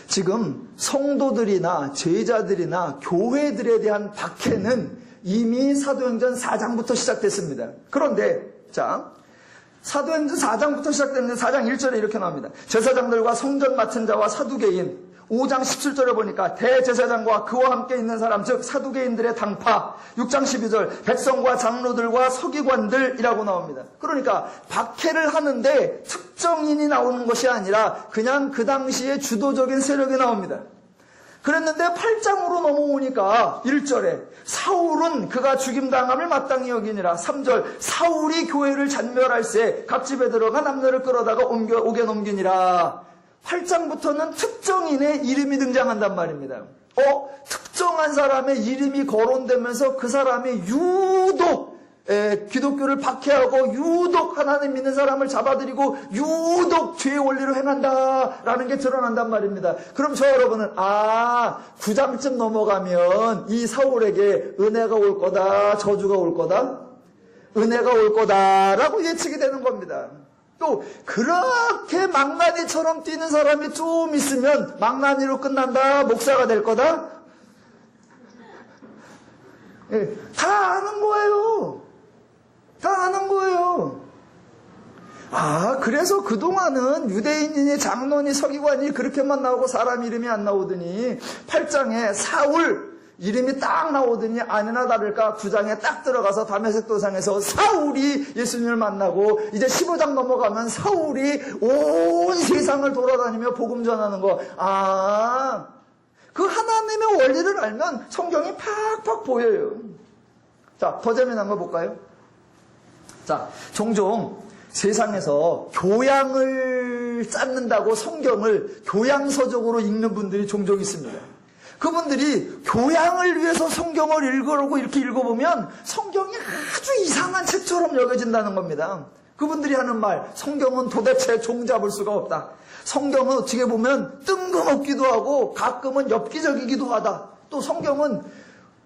지금 성도들이나 제자들이나 교회들에 대한 박해는 이미 사도행전 4장부터 시작됐습니다. 그런데 자, 사도행전 4장부터 시작됐는데 4장 1절에 이렇게 나옵니다. 제사장들과 성전 맡은 자와 사두개인, 5장 17절에 보니까 대제사장과 그와 함께 있는 사람, 즉 사두개인들의 당파, 6장 12절 백성과 장로들과 서기관들이라고 나옵니다. 그러니까 박해를 하는데 특정인이 나오는 것이 아니라 그냥 그 당시에 주도적인 세력이 나옵니다. 그랬는데 8장으로 넘어오니까 1절에 사울은 그가 죽임당함을 마땅히 여기니라. 3절 사울이 교회를 잔멸할세 각 집에 들어가 남녀를 끌어다가 오게 넘기니라. 8장부터는 특정인의 이름이 등장한단 말입니다. 특정한 사람의 이름이 거론되면서 그 사람이 유독 기독교를 박해하고 유독 하나님 믿는 사람을 잡아들이고 유독 죄의 원리로 행한다라는 게 드러난단 말입니다. 그럼 저 여러분은 9장쯤 넘어가면 이 사울에게 은혜가 올 거다, 저주가 올 거다? 은혜가 올 거다라고 예측이 되는 겁니다. 또 그렇게 망나니처럼 뛰는 사람이 좀 있으면 망나니로 끝난다, 목사가 될 거다? 다 아는 거예요. 다 아는 거예요. 그래서 그동안은 유대인이니 장로니 서기관이 그렇게만 나오고 사람 이름이 안 나오더니 8장에 사울 이름이 딱 나오더니 아니나 다를까 9장에 딱 들어가서 다메섹 도상에서 사울이 예수님을 만나고, 이제 15장 넘어가면 사울이 온 세상을 돌아다니며 복음 전하는 거. 그 하나님의 원리를 알면 성경이 팍팍 보여요. 자, 더 재미난 거 볼까요? 자, 종종 세상에서 교양을 쌓는다고 성경을 교양서적으로 읽는 분들이 종종 있습니다. 그분들이 교양을 위해서 성경을 읽으려고 이렇게 읽어보면 성경이 아주 이상한 책처럼 여겨진다는 겁니다. 그분들이 하는 말, 성경은 도대체 종잡을 수가 없다. 성경은 어떻게 보면 뜬금없기도 하고 가끔은 엽기적이기도 하다. 또 성경은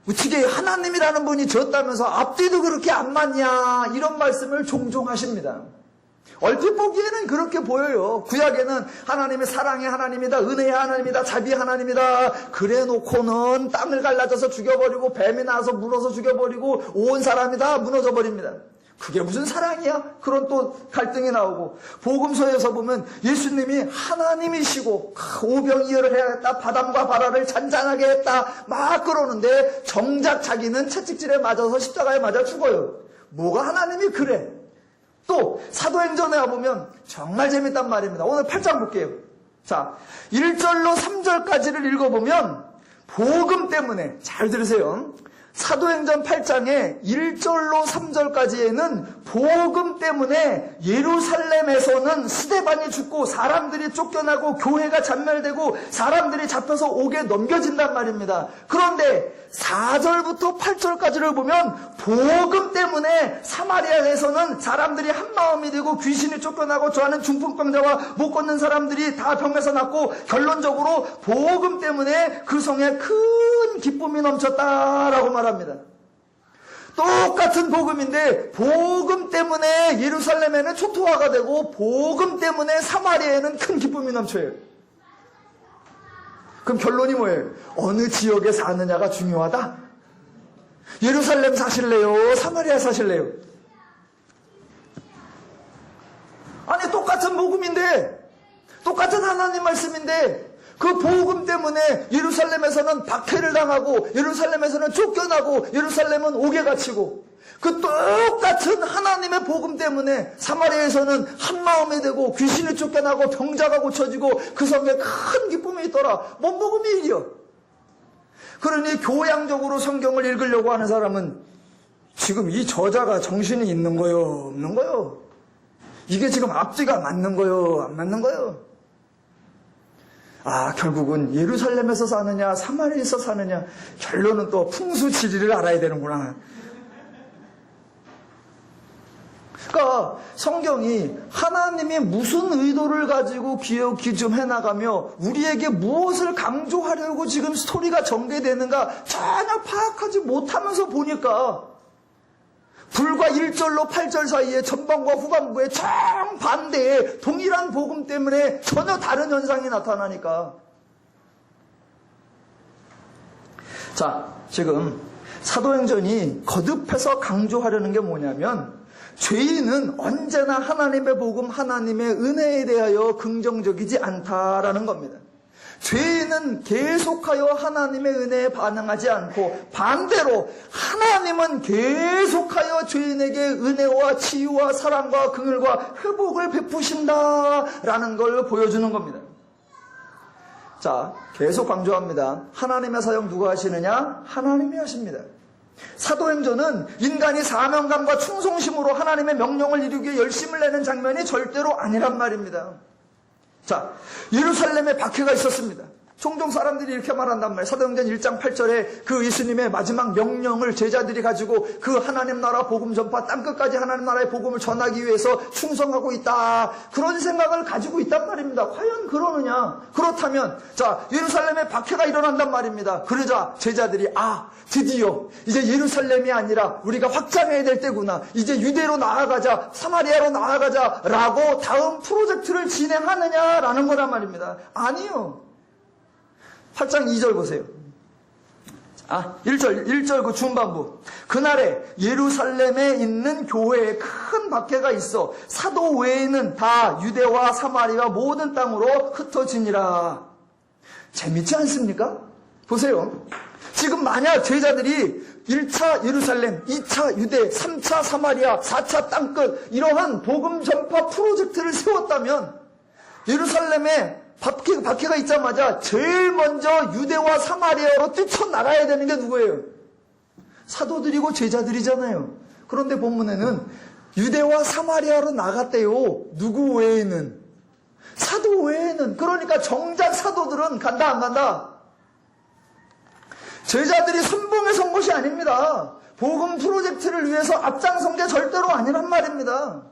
어떻게 하나님이라는 분이 졌다면서 앞뒤도 그렇게 안 맞냐, 이런 말씀을 종종 하십니다. 얼핏 보기에는 그렇게 보여요. 구약에는 하나님의 사랑의 하나님이다, 은혜의 하나님이다, 자비의 하나님이다. 그래 놓고는 땅을 갈라져서 죽여버리고 뱀이 나와서 물어서 죽여버리고 온 사람이 다 무너져 버립니다. 그게 무슨 사랑이야? 그런 또 갈등이 나오고, 복음서에서 보면 예수님이 하나님이시고 오병이어를 해야겠다, 바람과 바다를 잔잔하게 했다 막 그러는데 정작 자기는 채찍질에 맞아서 십자가에 맞아 죽어요. 뭐가 하나님이 그래? 또 사도행전에 와보면 정말 재밌단 말입니다. 오늘 8장 볼게요. 자, 1절로 3절까지를 읽어보면 복음 때문에, 잘 들으세요, 사도행전 8장에 1절로 3절까지에는 복음 때문에 예루살렘에서는 스데반이 죽고 사람들이 쫓겨나고 교회가 잔멸되고 사람들이 잡혀서 옥에 넘겨진단 말입니다. 그런데 4절부터 8절까지를 보면 복음 때문에 사마리아에서는 사람들이 한마음이 되고 귀신이 쫓겨나고 저하는 중풍병자와 못 걷는 사람들이 다 병에서 낫고 결론적으로 복음 때문에 그 성에 큰 기쁨이 넘쳤다라고 말합니다. 똑같은 복음인데 복음 때문에 예루살렘에는 초토화가 되고 복음 때문에 사마리아에는 큰 기쁨이 넘쳐요. 그럼 결론이 뭐예요? 어느 지역에 사느냐가 중요하다? 예루살렘 사실래요? 사마리아 사실래요? 아니 똑같은 복음인데 똑같은 하나님 말씀인데 그 복음 때문에 예루살렘에서는 박해를 당하고 예루살렘에서는 쫓겨나고 예루살렘은 옥에 갇히고 그 똑같은 하나님의 복음 때문에 사마리아에서는 한마음이 되고 귀신이 쫓겨나고 병자가 고쳐지고 그 성에 큰 기쁨이 있더라. 뭔 복음이 이리요? 그러니 교양적으로 성경을 읽으려고 하는 사람은 지금 이 저자가 정신이 있는 거요? 없는 거요? 이게 지금 앞뒤가 맞는 거요? 안 맞는 거요? 아, 결국은 예루살렘에서 사느냐 사마리아에서 사느냐 결론은 또 풍수지리를 알아야 되는구나. 그러니까 성경이 하나님이 무슨 의도를 가지고 기억 좀 해나가며 우리에게 무엇을 강조하려고 지금 스토리가 전개되는가 전혀 파악하지 못하면서 보니까 불과 1절로 8절 사이에 전반과 후반부에 정반대의 동일한 복음 때문에 전혀 다른 현상이 나타나니까. 자, 지금 사도행전이 거듭해서 강조하려는 게 뭐냐면 죄인은 언제나 하나님의 복음, 하나님의 은혜에 대하여 긍정적이지 않다라는 겁니다. 죄인은 계속하여 하나님의 은혜에 반응하지 않고 반대로 하나님은 계속하여 죄인에게 은혜와 치유와 사랑과 긍휼과 회복을 베푸신다라는 걸 보여주는 겁니다. 자, 계속 강조합니다. 하나님의 사역 누가 하시느냐? 하나님이 하십니다. 사도행전은 인간이 사명감과 충성심으로 하나님의 명령을 이루기 위해 열심을 내는 장면이 절대로 아니란 말입니다. 자, 예루살렘에 박해가 있었습니다. 종종 사람들이 이렇게 말한단 말이에요. 사도행전 1장 8절에 그 예수님의 마지막 명령을 제자들이 가지고 그 하나님 나라 복음 전파 땅끝까지 하나님 나라의 복음을 전하기 위해서 충성하고 있다. 그런 생각을 가지고 있단 말입니다. 과연 그러느냐? 그렇다면 자, 예루살렘에 박해가 일어난단 말입니다. 그러자 제자들이 드디어 이제 예루살렘이 아니라 우리가 확장해야 될 때구나. 이제 유대로 나아가자. 사마리아로 나아가자라고 다음 프로젝트를 진행하느냐라는 거란 말입니다. 아니요. 8장 2절 보세요. 1절 그 중반부. 그날에 예루살렘에 있는 교회에 큰 박해가 있어 사도 외에는 다 유대와 사마리아 모든 땅으로 흩어지니라. 재밌지 않습니까? 보세요. 지금 만약 제자들이 1차 예루살렘, 2차 유대, 3차 사마리아, 4차 땅끝 이러한 복음 전파 프로젝트를 세웠다면 예루살렘에 박해가 있자마자 제일 먼저 유대와 사마리아로 뛰쳐나가야 되는 게 누구예요? 사도들이고 제자들이잖아요. 그런데 본문에는 유대와 사마리아로 나갔대요. 누구 외에는? 사도 외에는. 그러니까 정작 사도들은 간다 안 간다? 제자들이 선봉에 선 것이 아닙니다. 복음 프로젝트를 위해서 앞장선 게 절대로 아니란 말입니다.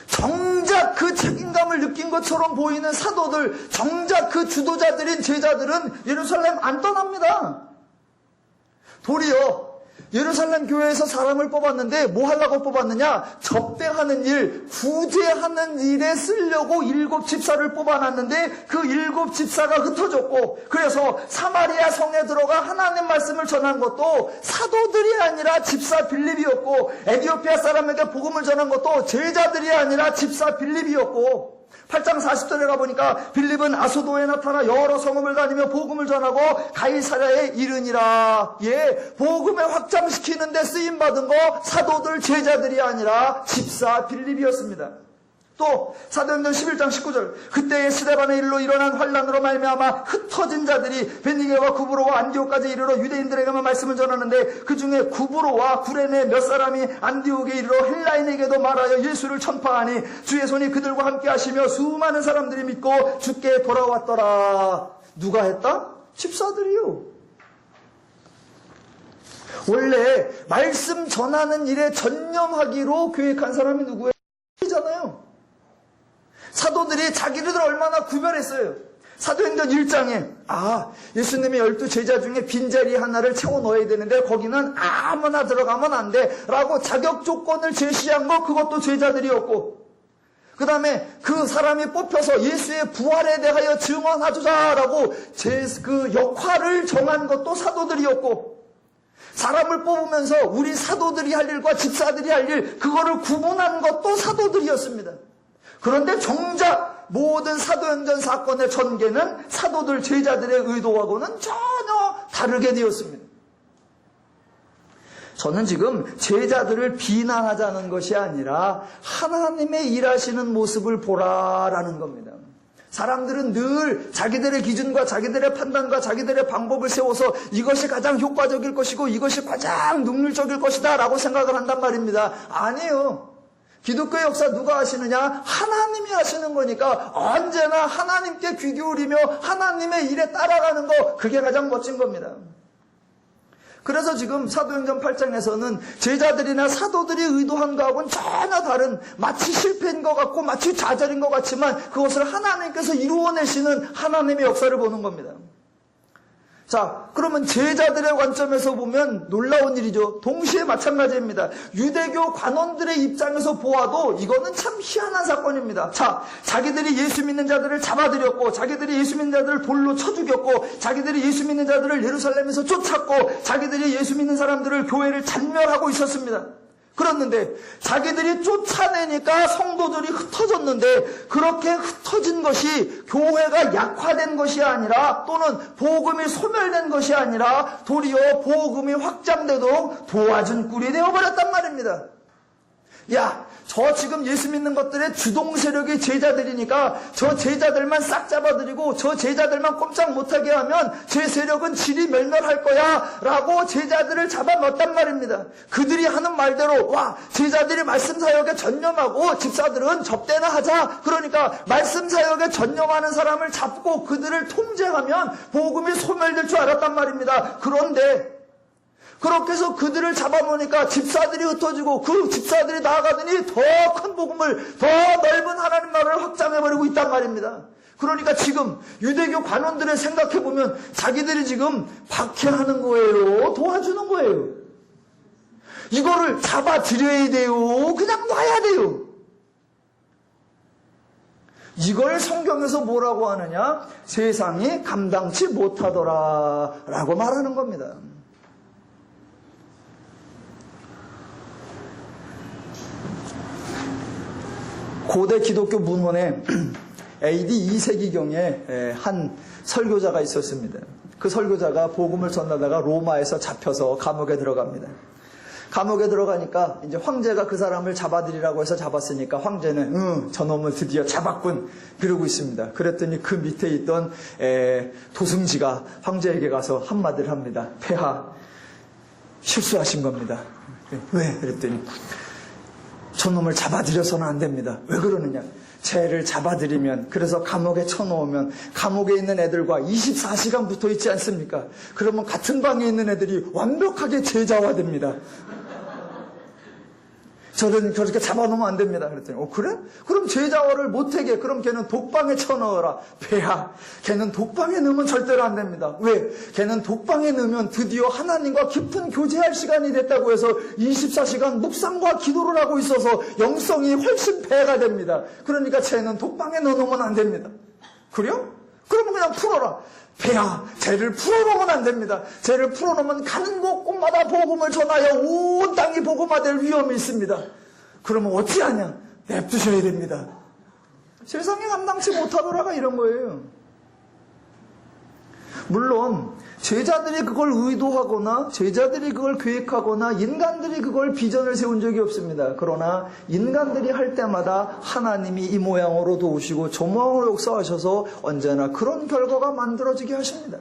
정작 그 책임감을 느낀 것처럼 보이는 사도들, 정작 그 주도자들인 제자들은 예루살렘 안 떠납니다. 도리어 예루살렘 교회에서 사람을 뽑았는데 뭐 하려고 뽑았느냐? 접대하는 일, 구제하는 일에 쓰려고 7 집사를 뽑아놨는데 그 7 집사가 흩어졌고 그래서 사마리아 성에 들어가 하나님 말씀을 전한 것도 사도들이 아니라 집사 빌립이었고 에티오피아 사람에게 복음을 전한 것도 제자들이 아니라 집사 빌립이었고 8장 40절에 가보니까 빌립은 아소도에 나타나 여러 성읍을 다니며 복음을 전하고 가이사랴에 이르니라. 복음을 확장시키는 데 쓰임받은 거 사도들 제자들이 아니라 집사 빌립이었습니다. 또 사도행전 11장 19절 그때의 스데반의 일로 일어난 환란으로 말미암아 흩어진 자들이 베니게와 구브로와 안디옥까지 이르러 유대인들에게만 말씀을 전하는데 그 중에 구브로와 구레네 몇 사람이 안디옥에 이르러 헬라인에게도 말하여 예수를 전파하니 주의 손이 그들과 함께 하시며 수많은 사람들이 믿고 주께 돌아왔더라. 누가 했다? 집사들이요. 원래 말씀 전하는 일에 전념하기로 계획한 사람이 누구예요? 잖아요. 사도들이 자기들 얼마나 구별했어요. 사도행전 1장에 예수님의 12 제자 중에 빈자리 하나를 채워 넣어야 되는데 거기는 아무나 들어가면 안 돼 라고 자격 조건을 제시한 거 그것도 제자들이었고 그 다음에 그 사람이 뽑혀서 예수의 부활에 대하여 증언하자라고 그 역할을 정한 것도 사도들이었고 사람을 뽑으면서 우리 사도들이 할 일과 집사들이 할 일 그거를 구분한 것도 사도들이었습니다. 그런데 정작 모든 사도행전 사건의 전개는 사도들 제자들의 의도하고는 전혀 다르게 되었습니다. 저는 지금 제자들을 비난하자는 것이 아니라 하나님의 일하시는 모습을 보라라는 겁니다. 사람들은 늘 자기들의 기준과 자기들의 판단과 자기들의 방법을 세워서 이것이 가장 효과적일 것이고 이것이 가장 능률적일 것이다 라고 생각을 한단 말입니다. 아니에요. 기독교의 역사 누가 하시느냐? 하나님이 하시는 거니까 언제나 하나님께 귀 기울이며 하나님의 일에 따라가는 거 그게 가장 멋진 겁니다. 그래서 지금 사도행전 8장에서는 제자들이나 사도들이 의도한 것하고는 전혀 다른 마치 실패인 것 같고 마치 좌절인 것 같지만 그것을 하나님께서 이루어내시는 하나님의 역사를 보는 겁니다. 자, 그러면 제자들의 관점에서 보면 놀라운 일이죠. 동시에 마찬가지입니다. 유대교 관원들의 입장에서 보아도 이거는 참 희한한 사건입니다. 자, 자기들이 예수 믿는 자들을 잡아들였고 자기들이 예수 믿는 자들을 돌로 쳐 죽였고 자기들이 예수 믿는 자들을 예루살렘에서 쫓았고 자기들이 예수 믿는 사람들을 교회를 잔멸하고 있었습니다. 그랬는데 자기들이 쫓아내니까 성도들이 흩어졌는데 그렇게 흩어진 것이 교회가 약화된 것이 아니라 또는 복음이 소멸된 것이 아니라 도리어 복음이 확장되도록 도와준 꿀이 되어버렸단 말입니다. 야, 저 지금 예수 믿는 것들의 주동 세력이 제자들이니까 저 제자들만 싹 잡아들이고 저 제자들만 꼼짝 못하게 하면 제 세력은 질이 멸멸할 거야 라고 제자들을 잡아넣었단 말입니다. 그들이 하는 말대로 제자들이 말씀사역에 전념하고 집사들은 접대나 하자. 그러니까 말씀사역에 전념하는 사람을 잡고 그들을 통제하면 복음이 소멸될 줄 알았단 말입니다. 그런데 그렇게 해서 그들을 잡아놓으니까 집사들이 흩어지고 그 집사들이 나아가더니 더 큰 복음을 더 넓은 하나님 나라를 확장해버리고 있단 말입니다. 그러니까 지금 유대교 관원들을 생각해보면 자기들이 지금 박해하는 거예요? 도와주는 거예요? 이거를 잡아들여야 돼요? 그냥 놔야 돼요? 이걸 성경에서 뭐라고 하느냐? 세상이 감당치 못하더라 라고 말하는 겁니다. 고대 기독교 문헌에 AD 2세기경에 한 설교자가 있었습니다. 그 설교자가 복음을 전하다가 로마에서 잡혀서 감옥에 들어갑니다. 감옥에 들어가니까 이제 황제가 그 사람을 잡아들이라고 해서 잡았으니까 황제는 저놈을 드디어 잡았군 그러고 있습니다. 그랬더니 그 밑에 있던 도승지가 황제에게 가서 한마디를 합니다. 폐하, 실수하신 겁니다. 왜? 그랬더니 저놈을 잡아들여서는 안 됩니다. 왜 그러느냐? 쟤를 잡아들이면 그래서 감옥에 쳐놓으면 감옥에 있는 애들과 24시간 붙어 있지 않습니까? 그러면 같은 방에 있는 애들이 완벽하게 제자화됩니다. 저는 그렇게 잡아놓으면 안 됩니다. 그랬더니 그래? 그럼 제자화를 못하게 그럼 걔는 독방에 쳐넣어라. 폐하, 걔는 독방에 넣으면 절대로 안 됩니다. 왜? 걔는 독방에 넣으면 드디어 하나님과 깊은 교제할 시간이 됐다고 해서 24시간 묵상과 기도를 하고 있어서 영성이 훨씬 배가 됩니다. 그러니까 쟤는 독방에 넣어놓으면 안 됩니다. 그래요? 그러면 그냥 풀어라. 폐하, 쟤를 풀어놓으면 안 됩니다. 쟤를 풀어놓으면 가는 곳곳마다 복음을 전하여 온 땅이 복음화될 위험이 있습니다. 그러면 어찌하냐? 냅두셔야 됩니다. 세상에 감당치 못하더라가 이런 거예요. 물론 제자들이 그걸 의도하거나 제자들이 그걸 계획하거나 인간들이 그걸 비전을 세운 적이 없습니다. 그러나 인간들이 할 때마다 하나님이 이 모양으로 도우시고 저 모양으로 역사하셔서 언제나 그런 결과가 만들어지게 하십니다.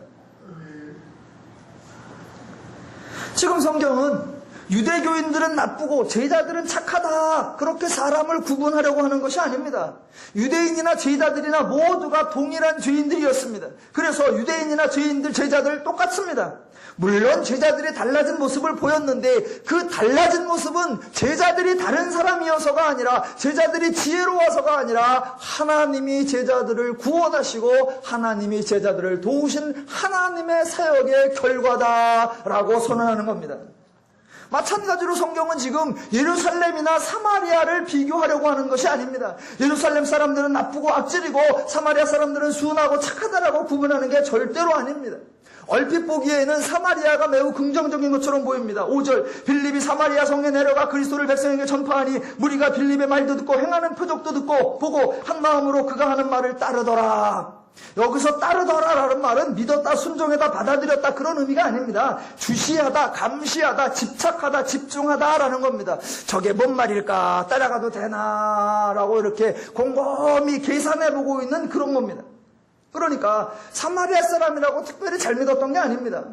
지금 성경은 유대교인들은 나쁘고 제자들은 착하다, 그렇게 사람을 구분하려고 하는 것이 아닙니다. 유대인이나 제자들이나 모두가 동일한 죄인들이었습니다. 그래서 유대인이나 죄인들, 제자들 똑같습니다. 물론 제자들이 달라진 모습을 보였는데 그 달라진 모습은 제자들이 다른 사람이어서가 아니라, 제자들이 지혜로워서가 아니라 하나님이 제자들을 구원하시고 하나님이 제자들을 도우신 하나님의 사역의 결과다라고 선언하는 겁니다. 마찬가지로 성경은 지금 예루살렘이나 사마리아를 비교하려고 하는 것이 아닙니다. 예루살렘 사람들은 나쁘고 악질이고 사마리아 사람들은 순하고 착하다라고 구분하는 게 절대로 아닙니다. 얼핏 보기에는 사마리아가 매우 긍정적인 것처럼 보입니다. 5절, 빌립이 사마리아 성에 내려가 그리스도를 백성에게 전파하니 무리가 빌립의 말도 듣고 행하는 표적도 듣고 보고 한 마음으로 그가 하는 말을 따르더라. 여기서 따르더라라는 말은 믿었다, 순종했다, 받아들였다 그런 의미가 아닙니다. 주시하다, 감시하다, 집착하다, 집중하다라는 겁니다. 저게 뭔 말일까? 따라가도 되나라고 이렇게 곰곰이 계산해보고 있는 그런 겁니다. 그러니까 사마리아 사람이라고 특별히 잘 믿었던 게 아닙니다.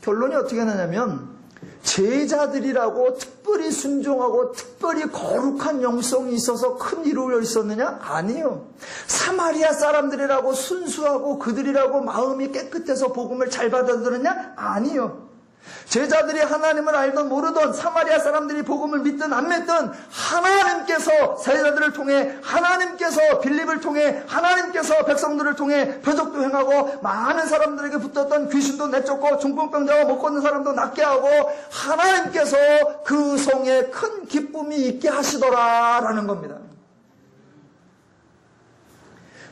결론이 어떻게 나냐면 제자들이라고 특별히 순종하고 특별히 거룩한 영성이 있어서 큰 이루어져 있었느냐? 아니요. 사마리아 사람들이라고 순수하고 그들이라고 마음이 깨끗해서 복음을 잘 받아들였냐? 아니요. 제자들이 하나님을 알던 모르던, 사마리아 사람들이 복음을 믿든 안 믿든 하나님께서 제자들을 통해, 하나님께서 빌립을 통해, 하나님께서 백성들을 통해 표적도 행하고 많은 사람들에게 붙었던 귀신도 내쫓고 중풍병자와 못 걷는 사람도 낫게 하고 하나님께서 그 성에 큰 기쁨이 있게 하시더라라는 겁니다.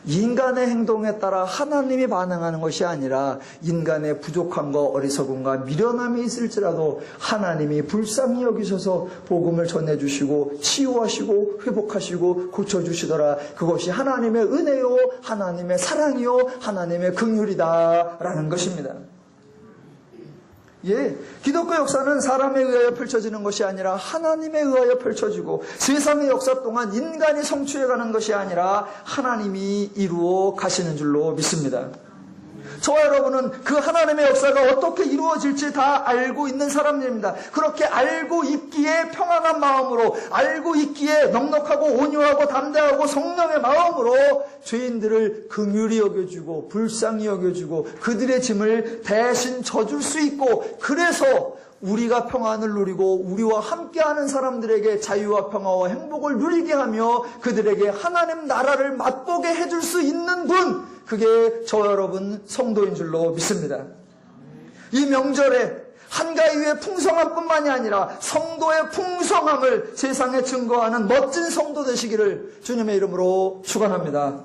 인간의 행동에 따라 하나님이 반응하는 것이 아니라 인간의 부족함과 어리석음과 미련함이 있을지라도 하나님이 불쌍히 여기셔서 복음을 전해주시고 치유하시고 회복하시고 고쳐주시더라. 그것이 하나님의 은혜요, 하나님의 사랑이요, 하나님의 긍휼이다라는 것입니다. 기독교 역사는 사람에 의하여 펼쳐지는 것이 아니라 하나님에 의하여 펼쳐지고, 세상의 역사 동안 인간이 성취해가는 것이 아니라 하나님이 이루어 가시는 줄로 믿습니다. 저와 여러분은 그 하나님의 역사가 어떻게 이루어질지 다 알고 있는 사람들입니다. 그렇게 알고 있기에 평안한 마음으로, 알고 있기에 넉넉하고 온유하고 담대하고 성령의 마음으로 죄인들을 긍휼히 여겨주고 불쌍히 여겨주고 그들의 짐을 대신 져줄 수 있고, 그래서 우리가 평안을 누리고 우리와 함께하는 사람들에게 자유와 평화와 행복을 누리게 하며 그들에게 하나님 나라를 맛보게 해줄 수 있는 분, 그게 저 여러분 성도인 줄로 믿습니다. 이 명절에 한가위의 풍성함뿐만이 아니라 성도의 풍성함을 세상에 증거하는 멋진 성도 되시기를 주님의 이름으로 축원합니다.